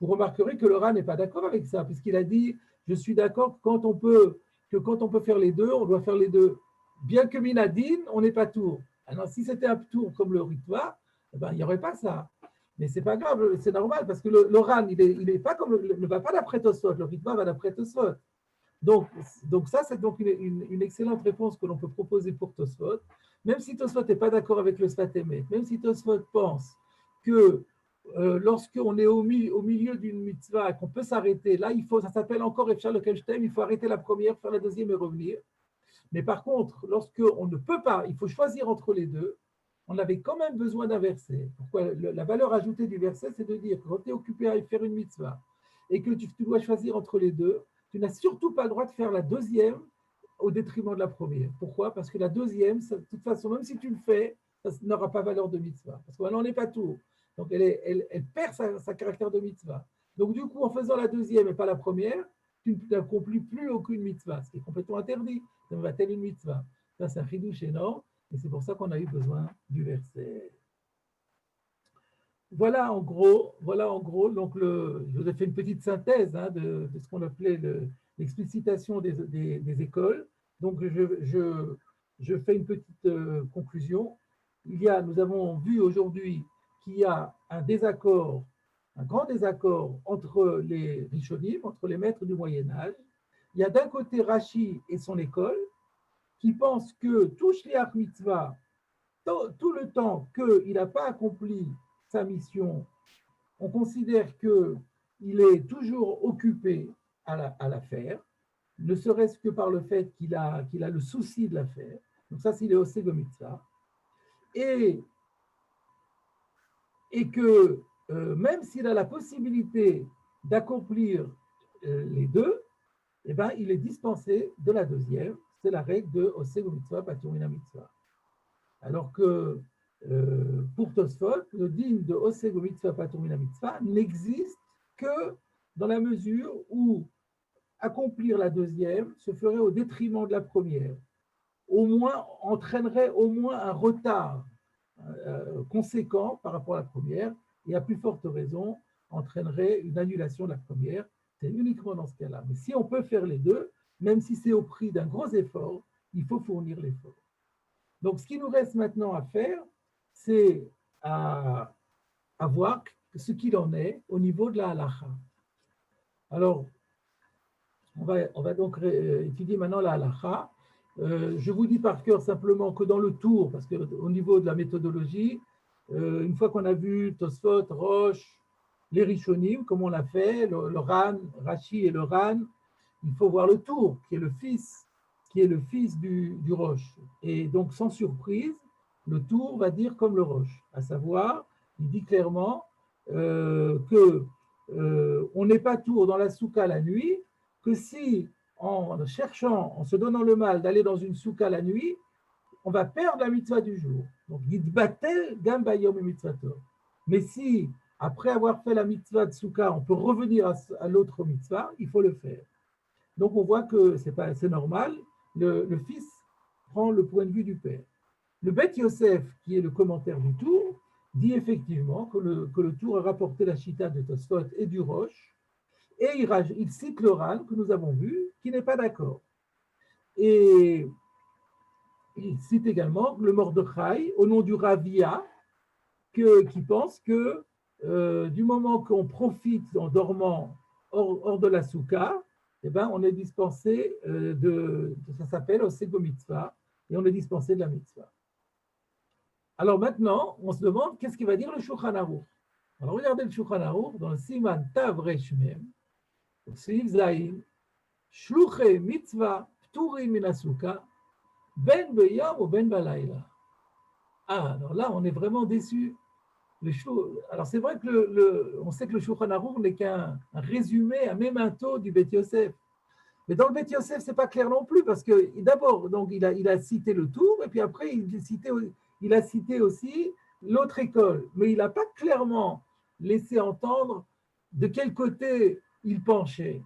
Vous remarquerez que le Ran n'est pas d'accord avec ça, puisqu'il a dit je suis d'accord que quand on peut faire les deux, on doit faire les deux. Bien que minadin, on n'est pas tour. Alors si c'était un tour comme le Ritva, eh ben, il n'y aurait pas ça. Mais ce n'est pas grave, c'est normal, parce que le Ran, il est pas comme ne va pas d'après Tosfot, le Ritva va d'après Tosfot. Donc ça, c'est donc une excellente réponse que l'on peut proposer pour Tosfot, même si Tosfot n'est pas d'accord avec le Sfat Emet, même si Tosfot pense que lorsqu'on est au milieu d'une mitzvah, qu'on peut s'arrêter, là, ça s'appelle encore Efshar le Shtéhem, il faut arrêter la première, faire la deuxième et revenir. Mais par contre, lorsqu'on ne peut pas, il faut choisir entre les deux, on avait quand même besoin d'un verset. Pourquoi? La valeur ajoutée du verset, c'est de dire que quand tu es occupé à faire une mitzvah et que tu dois choisir entre les deux, tu n'as surtout pas le droit de faire la deuxième au détriment de la première. Pourquoi? Parce que la deuxième, de toute façon, même si tu le fais, ça n'aura pas valeur de mitzvah. Parce qu'elle n'en est pas tout. Donc, elle perd sa caractère de mitzvah. Donc, du coup, en faisant la deuxième et pas la première, tu n'accomplis plus aucune mitzvah, ce qui est complètement interdit. Ça va telle une mitzvah. Ça, c'est un chidouche énorme, et c'est pour ça qu'on a eu besoin du verset. Voilà en gros, donc je vous ai fait une petite synthèse de ce qu'on appelait l'explicitation des écoles. Donc je fais une petite conclusion. Nous avons vu aujourd'hui qu'il y a un désaccord, un grand désaccord entre les Rishonim, entre les maîtres du Moyen-Âge. Il y a d'un côté Rashi et son école qui pensent que tout shliach mitzvah, tout le temps qu'il n'a pas accompli sa mission, on considère qu'il est toujours occupé à la faire, ne serait-ce que par le fait qu'il a le souci de la faire. Donc ça, c'est le Oseg Mitzvah. Et que même s'il a la possibilité d'accomplir les deux, eh ben, il est dispensé de la deuxième. C'est la règle de Oseg Mitzvah, Patur Mina Mitzvah. Alors que pour Tosfot, le digne de Oseg Mitzvah, Patur Mina Mitzvah n'existe que dans la mesure où accomplir la deuxième se ferait au détriment de la première, au moins entraînerait au moins un retard conséquent par rapport à la première, et à plus forte raison entraînerait une annulation de la première. C'est uniquement dans ce cas-là. Mais si on peut faire les deux, même si c'est au prix d'un gros effort, il faut fournir l'effort. Donc, ce qui nous reste maintenant à faire, c'est à voir ce qu'il en est au niveau de la halacha. Alors, on va donc étudier maintenant la halacha. Je vous dis par cœur simplement que dans le tour, parce qu'au niveau de la méthodologie, une fois qu'on a vu Tosfot, Rosh, les Rishonim, comme on l'a fait, le Ran, Rashi et le Ran, il faut voir le tour, qui est le fils du Rosh. Et donc, sans surprise, le tour va dire comme le Rosh, à savoir, il dit clairement que on n'est pas tour dans la soukha la nuit, que si, en cherchant, en se donnant le mal d'aller dans une soukha la nuit, on va perdre la mitzvah du jour. Donc, yitbatel gam bayom et mitzvato. Mais si, après avoir fait la mitzvah de soukha, on peut revenir à l'autre mitzvah, il faut le faire. Donc, on voit que c'est normal, le fils prend le point de vue du père. Le Bet Yosef, qui est le commentaire du tour, dit effectivement que le tour a rapporté la chita de Tosfot et du Rosh, et il cite le Ran que nous avons vu, qui n'est pas d'accord. Et il cite également le Mordechai, au nom du Ravia, qui pense que du moment qu'on profite en dormant hors de la soukha, eh ben, on est dispensé ça s'appelle Oseg Mitzvah, et on est dispensé de la mitzvah. Alors maintenant, on se demande qu'est-ce qu'il va dire le Shulchan Aruch. Alors regardez le Shulchan Aruch dans le Siman Tav Resh Mem, Siv Zayin, Shluche Mitzvah Pturim Min HaSukkah, Ben Beyom ou Ben Balayla. Ah, alors là, on est vraiment déçus. Alors c'est vrai que on sait que le Shulchan Aruch n'est qu'un résumé, un memento du Bet Yosef. Mais dans le Bet Yosef, ce n'est pas clair non plus, parce que d'abord, donc, il a cité le tour, et puis après, il a cité aussi l'autre école. Mais il n'a pas clairement laissé entendre de quel côté il penchait.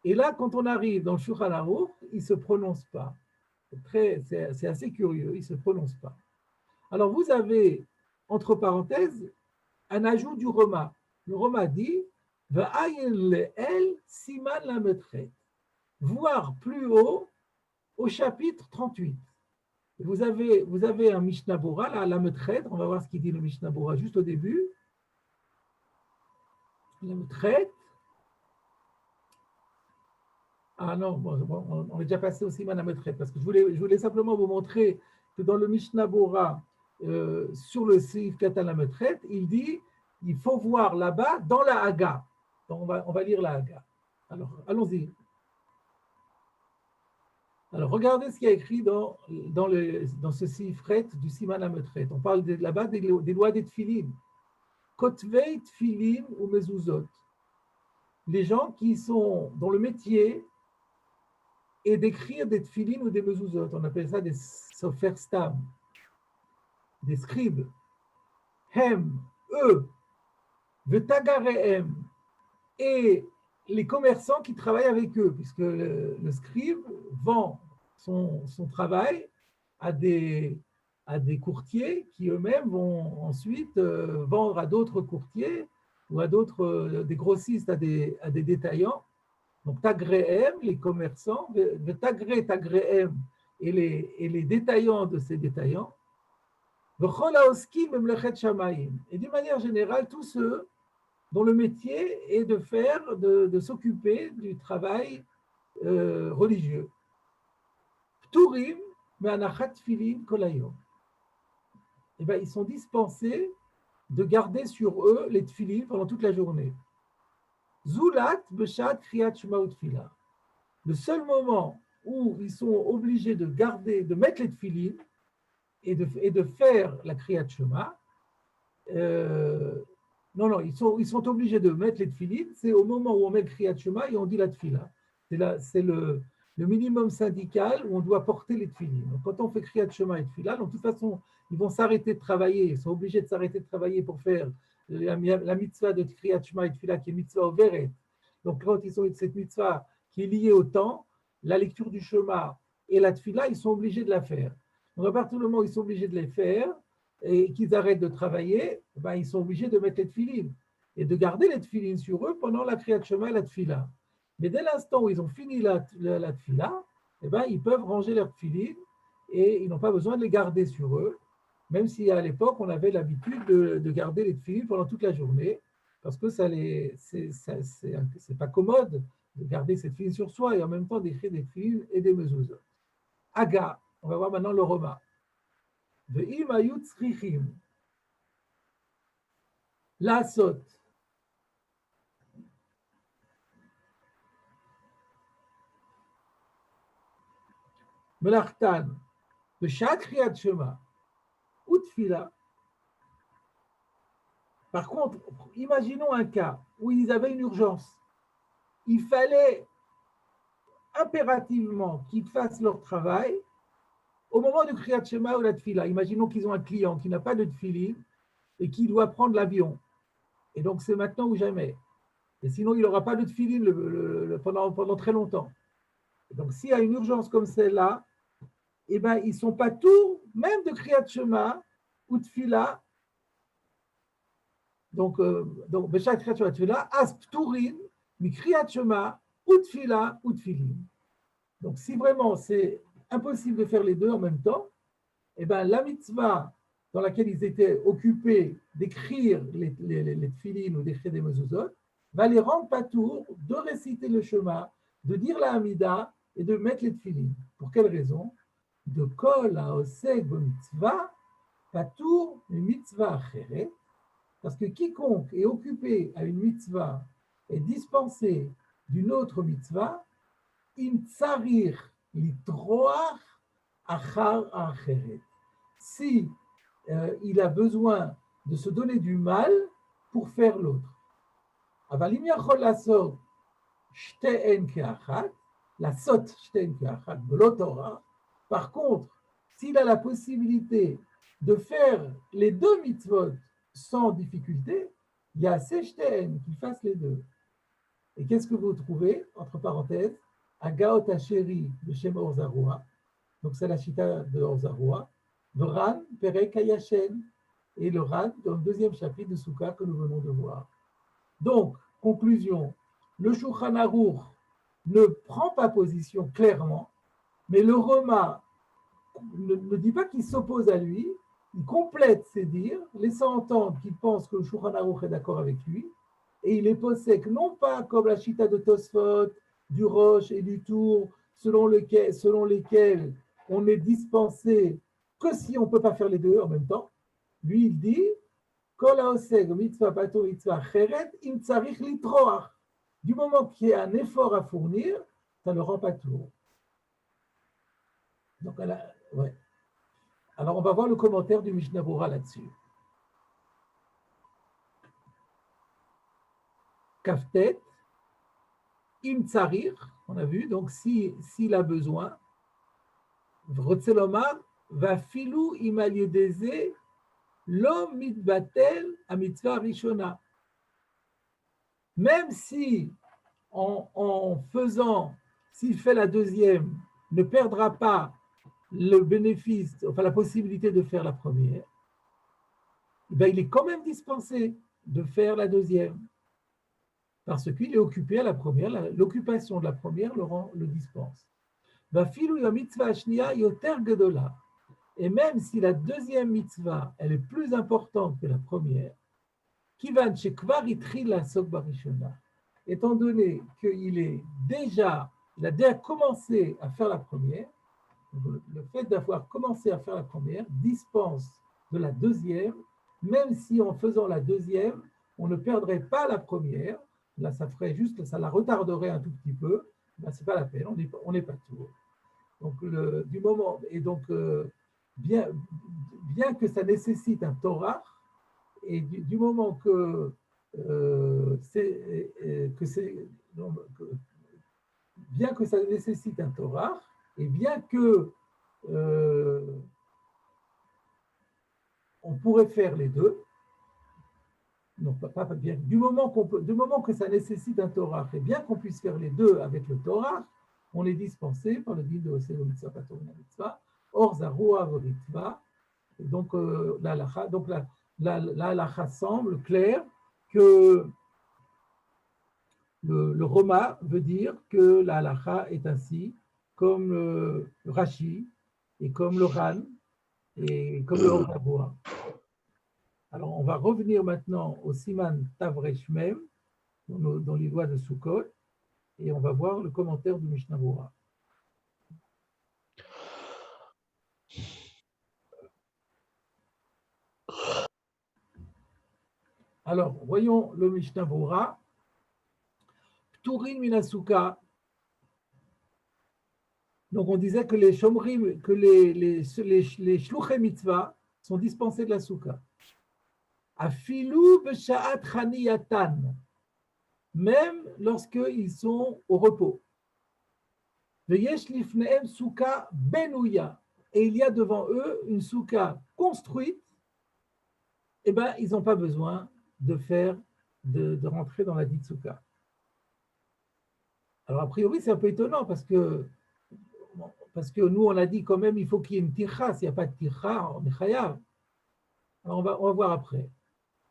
Et là, quand on arrive dans le Shulchan Aruch, il ne se prononce pas. C'est assez curieux, il ne se prononce pas. Alors, vous avez, entre parenthèses, un ajout du Roma. Le Roma dit « V'ayin le'el siman la metret » voir plus haut au chapitre 38. Vous avez un Mishnah Bora, là, la Metred, on va voir ce qu'il dit le Mishnah Bora juste au début. La Metred. Ah non, on est déjà passé au Siman la Metred, parce que je voulais simplement vous montrer que dans le Mishnah Bora, sur le Seif Katan la Metred, il dit il faut voir là-bas dans la Haga. Donc on va lire la Haga. Alors, allons-y. Alors, regardez ce qu'il y a écrit dans ce sifret du Siman HaMetret. On parle là-bas des lois des tfilin. Kotvei tfilin ou mezuzot. Les gens qui sont dans le métier et d'écrire des tfilines ou des mezuzot. On appelle ça des sofer stam, des scribes. Hem, eux, v'tagarehem, et les commerçants qui travaillent avec eux, puisque le scribe vend son travail à des courtiers qui eux-mêmes vont ensuite vendre à d'autres courtiers ou à d'autres, des grossistes, à des détaillants. Donc, tagrehem, les commerçants, tagrehem, et les détaillants de ces détaillants, et d'une manière générale, tous ceux dont le métier est de s'occuper du travail religieux. Pturim, me'anachat tfilin kol hayom. Eh bien, ils sont dispensés de garder sur eux les tfilin pendant toute la journée. Zulat beshat kriyat shema utfila. Le seul moment où ils sont obligés de garder, de mettre les tfilin et de faire la kriyat shema, non, ils sont obligés de mettre les tfilin, c'est au moment où on met le kriyat shema et on dit la tfila. C'est le minimum syndical où on doit porter les tfilin. Donc, quand on fait kriyat shema et tfila, donc, de toute façon, ils vont s'arrêter de travailler, ils sont obligés de s'arrêter de travailler pour faire la mitzvah de kriyat shema et tfila qui est mitzvah overet. Donc, quand ils ont cette mitzvah qui est liée au temps, la lecture du shema et la tfila, ils sont obligés de la faire. Donc, à partir du moment où ils sont obligés de les faire, et qu'ils arrêtent de travailler, ben, ils sont obligés de mettre les tfilines et de garder les tfilines sur eux pendant la kriyat shema et la tfila. Mais dès l'instant où ils ont fini la tfila, eh ben, ils peuvent ranger leurs tfilines et ils n'ont pas besoin de les garder sur eux, même si à l'époque, on avait l'habitude de garder les tfilines pendant toute la journée, parce que c'est pas commode de garder ces tfilines sur soi et en même temps d'écrire des tfilines et des mezuzot. Aga, on va voir maintenant le Roma. ואם היו צריכים לעשות מלאכתן בשעת קריאת שמע ותפילה. Par contre, imaginons un cas où ils avaient une urgence. Il fallait impérativement qu'ils fassent leur travail au moment du Kriyat Shema ou la Tfila. Imaginons qu'ils ont un client qui n'a pas de Tfilin et qui doit prendre l'avion. Et donc, c'est maintenant ou jamais. Et sinon, il n'aura pas de Tfilin pendant très longtemps. Et donc, s'il y a une urgence comme celle-là, eh ben, ils ne sont pas tous, même de Kriyat Shema ou Tfila. Donc, Beshat Kriyat Shema Tfila, As Pturin, mi Kriyat Shema ou Tfila ou Tfilin. Donc, si vraiment c'est impossible de faire les deux en même temps, eh ben, la mitzvah dans laquelle ils étaient occupés d'écrire les tfilines ou d'écrire des mezuzot va les rendre patour de réciter le shema, de dire la hamida et de mettre les tfilines. Pour quelle raison? De kol haosek b'mitzvah patour une mitzvah acheret, parce que quiconque est occupé à une mitzvah est dispensé d'une autre mitzvah, im tsarir litroach achar acheret. Si il a besoin de se donner du mal pour faire l'autre. אבל אם יכול לעשות שתיהן כאחת, לעשות שתיהן כאחת בלא תורה, par contre, s'il a la possibilité de faire les deux mitzvot sans difficulté, il y a ces shtéhen qui fassent les deux. Et qu'est-ce que vous trouvez, entre parenthèses, à Gaot Hasheri de Shem Or Zarua, donc c'est la chita de Or Zarua, le Ran Perek Hayashen, et le Ran dans le deuxième chapitre de Souka que nous venons de voir. Donc, conclusion, le Shulchan Aruch ne prend pas position clairement, mais le Roma ne dit pas qu'il s'oppose à lui, il complète ses dires, laissant entendre qu'il pense que le Shulchan Aruch est d'accord avec lui, et il est possèque non pas comme la chita de Tosfot, du Rosh et du Tour, selon lesquels on est dispensé que si on ne peut pas faire les deux en même temps. Lui, il dit Kol haoseg mitzvah patur mitzvah cheret im tzarich litroach. Du moment qu'il y a un effort à fournir, ça ne le rend pas tour. Donc, ouais. Alors, on va voir le commentaire du Mishnah Bora là-dessus. Kaftet, im tsarir, on a vu, donc s'il a besoin, רוצה לומר, ואפילו אם על ידי זה לא מתבטל המצווה הראשונה. Même si en faisant, s'il fait la deuxième, ne perdra pas le bénéfice, enfin la possibilité de faire la première, ben il est quand même dispensé de faire la deuxième. Parce qu'il est occupé à la première, l'occupation de la première le dispense. Et même si la deuxième mitzvah, elle est plus importante que la première, étant donné qu'il a déjà commencé à faire la première, le fait d'avoir commencé à faire la première dispense de la deuxième, même si en faisant la deuxième, on ne perdrait pas la première, là ça ferait juste, ça la retarderait un tout petit peu, ben, c'est pas la peine, on n'est pas tout. Donc du moment, et donc bien que ça nécessite un Torah, et du moment que bien que ça nécessite un Torah, et bien que on pourrait faire les deux, non, pas bien, du moment que ça nécessite un Torah, et bien qu'on puisse faire les deux avec le Torah, on est dispensé par le din de Oseh le mitzvah patur min mitzvah, or zarua v'ritva. Donc la halakha semble claire que le Roma veut dire que la halakha est ainsi, comme le Rashi, et comme le Ran, et comme le Or Zarua. Alors, on va revenir maintenant au Siman Tavresh Mem, dans les lois de Sukkot, et on va voir le commentaire du Mishnah Berurah. Alors, voyons le Mishnah Berurah. Pturin minasuka. Donc, on disait que les shomrim, que les shluchei mitzvah sont dispensés de la souka. Afilu b'sha'at chaniyatan, même lorsqu'ils sont au repos. Veyesh lifnehem souka benouya, et il y a devant eux une souka construite, eh bien, ils n'ont pas besoin de rentrer dans la dite souka. Alors, a priori, c'est un peu étonnant parce que nous, on a dit quand même, il faut qu'il y ait une tircha. S'il n'y a pas de tircha, on est chayav. Alors, on va voir après.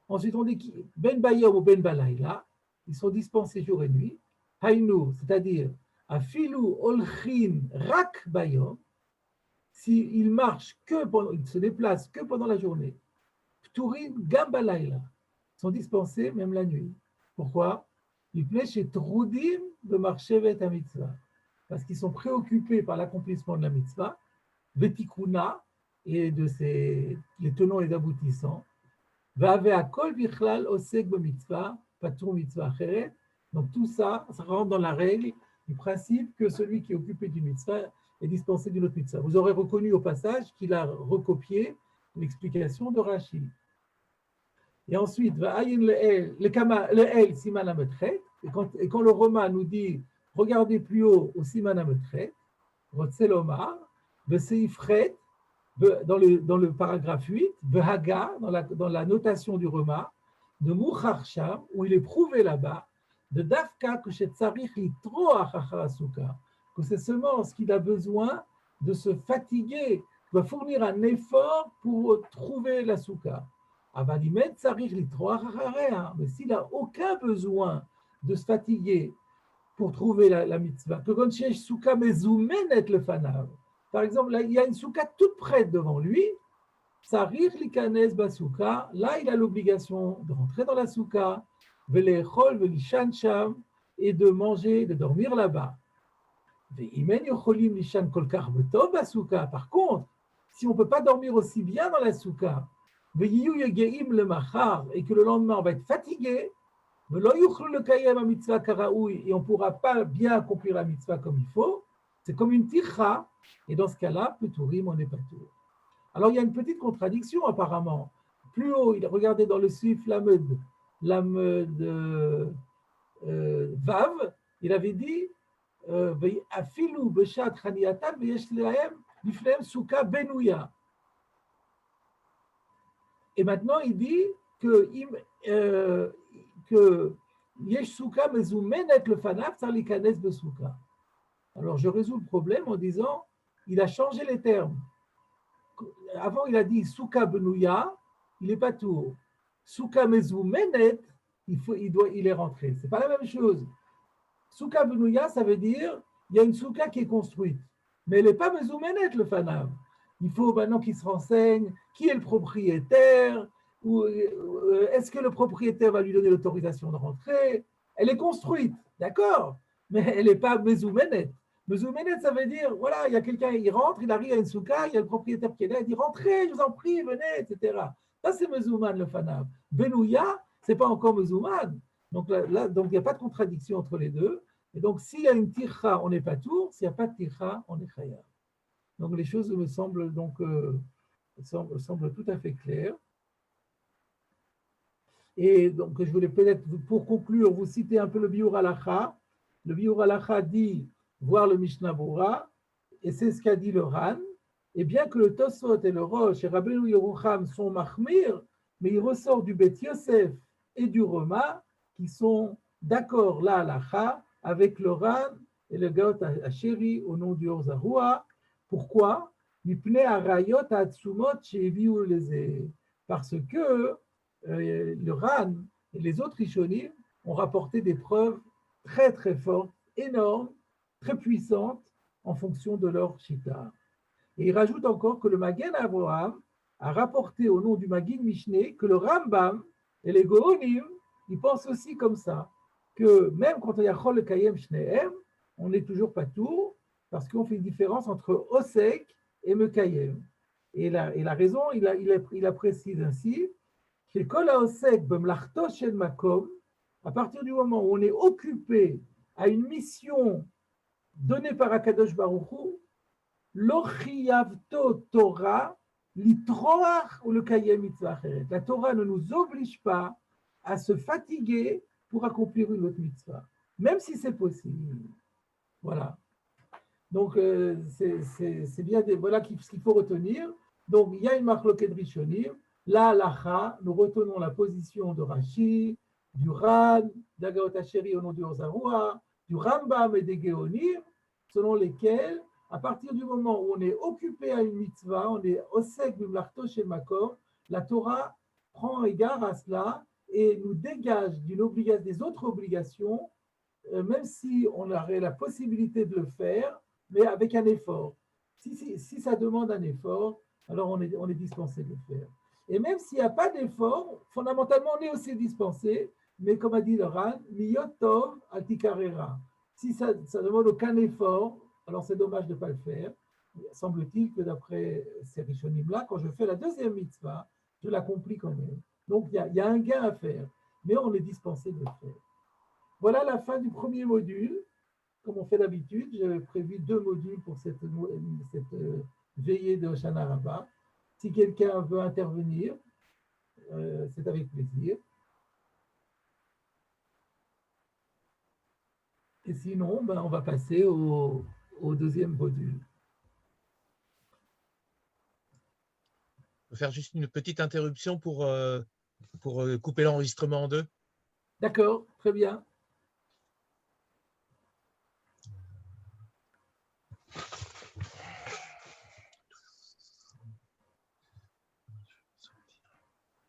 Ensuite, on dit ben bayom ou ben balayla, ils sont dispensés jour et nuit. Haïnou, c'est-à-dire afilu olchin rak bayom, s'ils marchent ils se déplacent que pendant la journée. Pturin gam balayla, sont dispensés même la nuit. Pourquoi? Mipnei shetrudim b'marchevet ha-mitzvah, parce qu'ils sont préoccupés par l'accomplissement de la mitzvah, vetikuna, et de les tenants et les aboutissants, va'ave'akol bichlal osek b'mitzvah, patur mitzvah acheret. Donc tout ça, ça rentre dans la règle du principe que celui qui est occupé d'une mitzvah est dispensé d'une autre mitzvah. Vous aurez reconnu au passage qu'il a recopié l'explication de Rashi. Et ensuite, le El Siman Ametret, et quand le Roma nous dit regardez plus haut au Siman Ametret, Rotzelomar, Beseifret, dans le paragraphe 8, Behaga, dans la notation du Roma, de Moucharcham, où il est prouvé là-bas, de Dafka que Shetzarich Litroach Acharasuka, que c'est seulement lorsqu'il a besoin de se fatiguer, doit fournir un effort pour trouver la souka. Mais s'il n'a aucun besoin de se fatiguer pour trouver la mitzvah, par exemple, là, il y a une souka toute prête devant lui, là il a l'obligation de rentrer dans la souka, et de manger, de dormir là-bas. Par contre, si on ne peut pas dormir aussi bien dans la souka, et que le lendemain on va être fatigué, et on ne pourra pas bien accomplir la mitzvah comme il faut, c'est comme une tircha, et dans ce cas-là, Peturim, on n'est pas tout. Alors il y a une petite contradiction apparemment. Plus haut, regardez dans le suif Lamed Vav, Il avait dit Afilu beshat chaniatan veyesh lehem lifnehem souka benouya. Et maintenant, il dit que yesh souka mezoumenet le fanaf tzar likanes besouka. Alors, je résous le problème en disant il a changé les termes. Avant, il a dit souka benouya, il n'est pas tout. Souka mezoumenet, il est rentré. Ce n'est pas la même chose. Souka benouya, ça veut dire il y a une souka qui est construite, mais elle n'est pas mezoumenet le fanav. Il faut maintenant qu'il se renseigne qui est le propriétaire, ou est-ce que le propriétaire va lui donner l'autorisation de rentrer. Elle est construite, d'accord, mais elle n'est pas mezoumenet. Mezoumenet, ça veut dire, voilà, il y a quelqu'un, il rentre, il arrive à une souka, il y a le propriétaire qui est là, il dit rentrez, je vous en prie, venez, etc. Ça, c'est mezouman le fanav. Benouya, ce n'est pas encore mezouman. Donc là, donc il n'y a pas de contradiction entre les deux. Et donc, s'il y a une tircha, on n'est pas tour. S'il n'y a pas de tircha, on est chayav. Donc, les choses me semblent donc semblent tout à fait claires. Et donc, je voulais peut-être, pour conclure, vous citer un peu le Biur Halacha. Le Biur Halacha dit, voir le Mishnah Bora, et c'est ce qu'a dit le Ran. Et bien que le Tosfot et le Rosh et Rabbeinu Yerucham sont mahmir, mais il ressort du Bet Yosef et du Roma qui sont d'accord la halacha avec le Ran et le Gaot Asheri au nom du Orzahua. Pourquoi? Parce que le Ran et les autres Rishonim ont rapporté des preuves très très fortes, énormes, très puissantes en fonction de leur shita. Et il rajoute encore que le Magen Avraham a rapporté au nom du Magid Mishneh que le Rambam et les Gohonim, ils pensent aussi comme ça, que même quand il y a Chol Kayem Shnehem, on n'est toujours pas tout, parce qu'on fait une différence entre Osek et Mekayem. Et la raison, il a précise ainsi, que Kol HaOsek B'mlachto Shel Makom, à partir du moment où on est occupé à une mission donnée par Akadosh Baruch Hu, Lo chiyavto Torah litroach ou le kayem mitzvah acheret. La Torah ne nous oblige pas à se fatiguer pour accomplir une autre mitzvah, même si c'est possible. Voilà. Donc, c'est bien, voilà ce qu'il faut retenir. Donc, il y a une marloquet rishonim. La halacha, nous retenons la position de Rashi, du Ran, d'Agaot Asheri au nom du Orzahua, du Rambam et des Géonim, selon lesquels, à partir du moment où on est occupé à une mitzvah, on est osek b'mlachto shel makom, la Torah prend égard à cela et nous dégage des autres obligations, même si on aurait la possibilité de le faire, mais avec un effort. Si ça demande un effort, alors on est dispensé de le faire. Et même s'il n'y a pas d'effort, fondamentalement, on est aussi dispensé, mais comme a dit le Ran, miyot tov al tikarera. Si ça ne demande aucun effort, alors c'est dommage de ne pas le faire. Semble-t-il que d'après ces rishonim-là, quand je fais la deuxième mitzvah, je l'accomplis quand même. Donc il y a un gain à faire, mais on est dispensé de le faire. Voilà la fin du premier module. Comme on fait d'habitude, j'avais prévu 2 modules pour cette veillée de Hoshana Rabbah. Si quelqu'un veut intervenir, c'est avec plaisir. Et sinon, on va passer au deuxième module. Je vais faire juste une petite interruption pour couper l'enregistrement en deux. D'accord, très bien.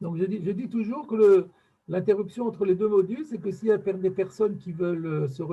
Donc, je dis toujours que l'interruption entre les 2 modules, c'est que s'il y a des personnes qui veulent se retirer,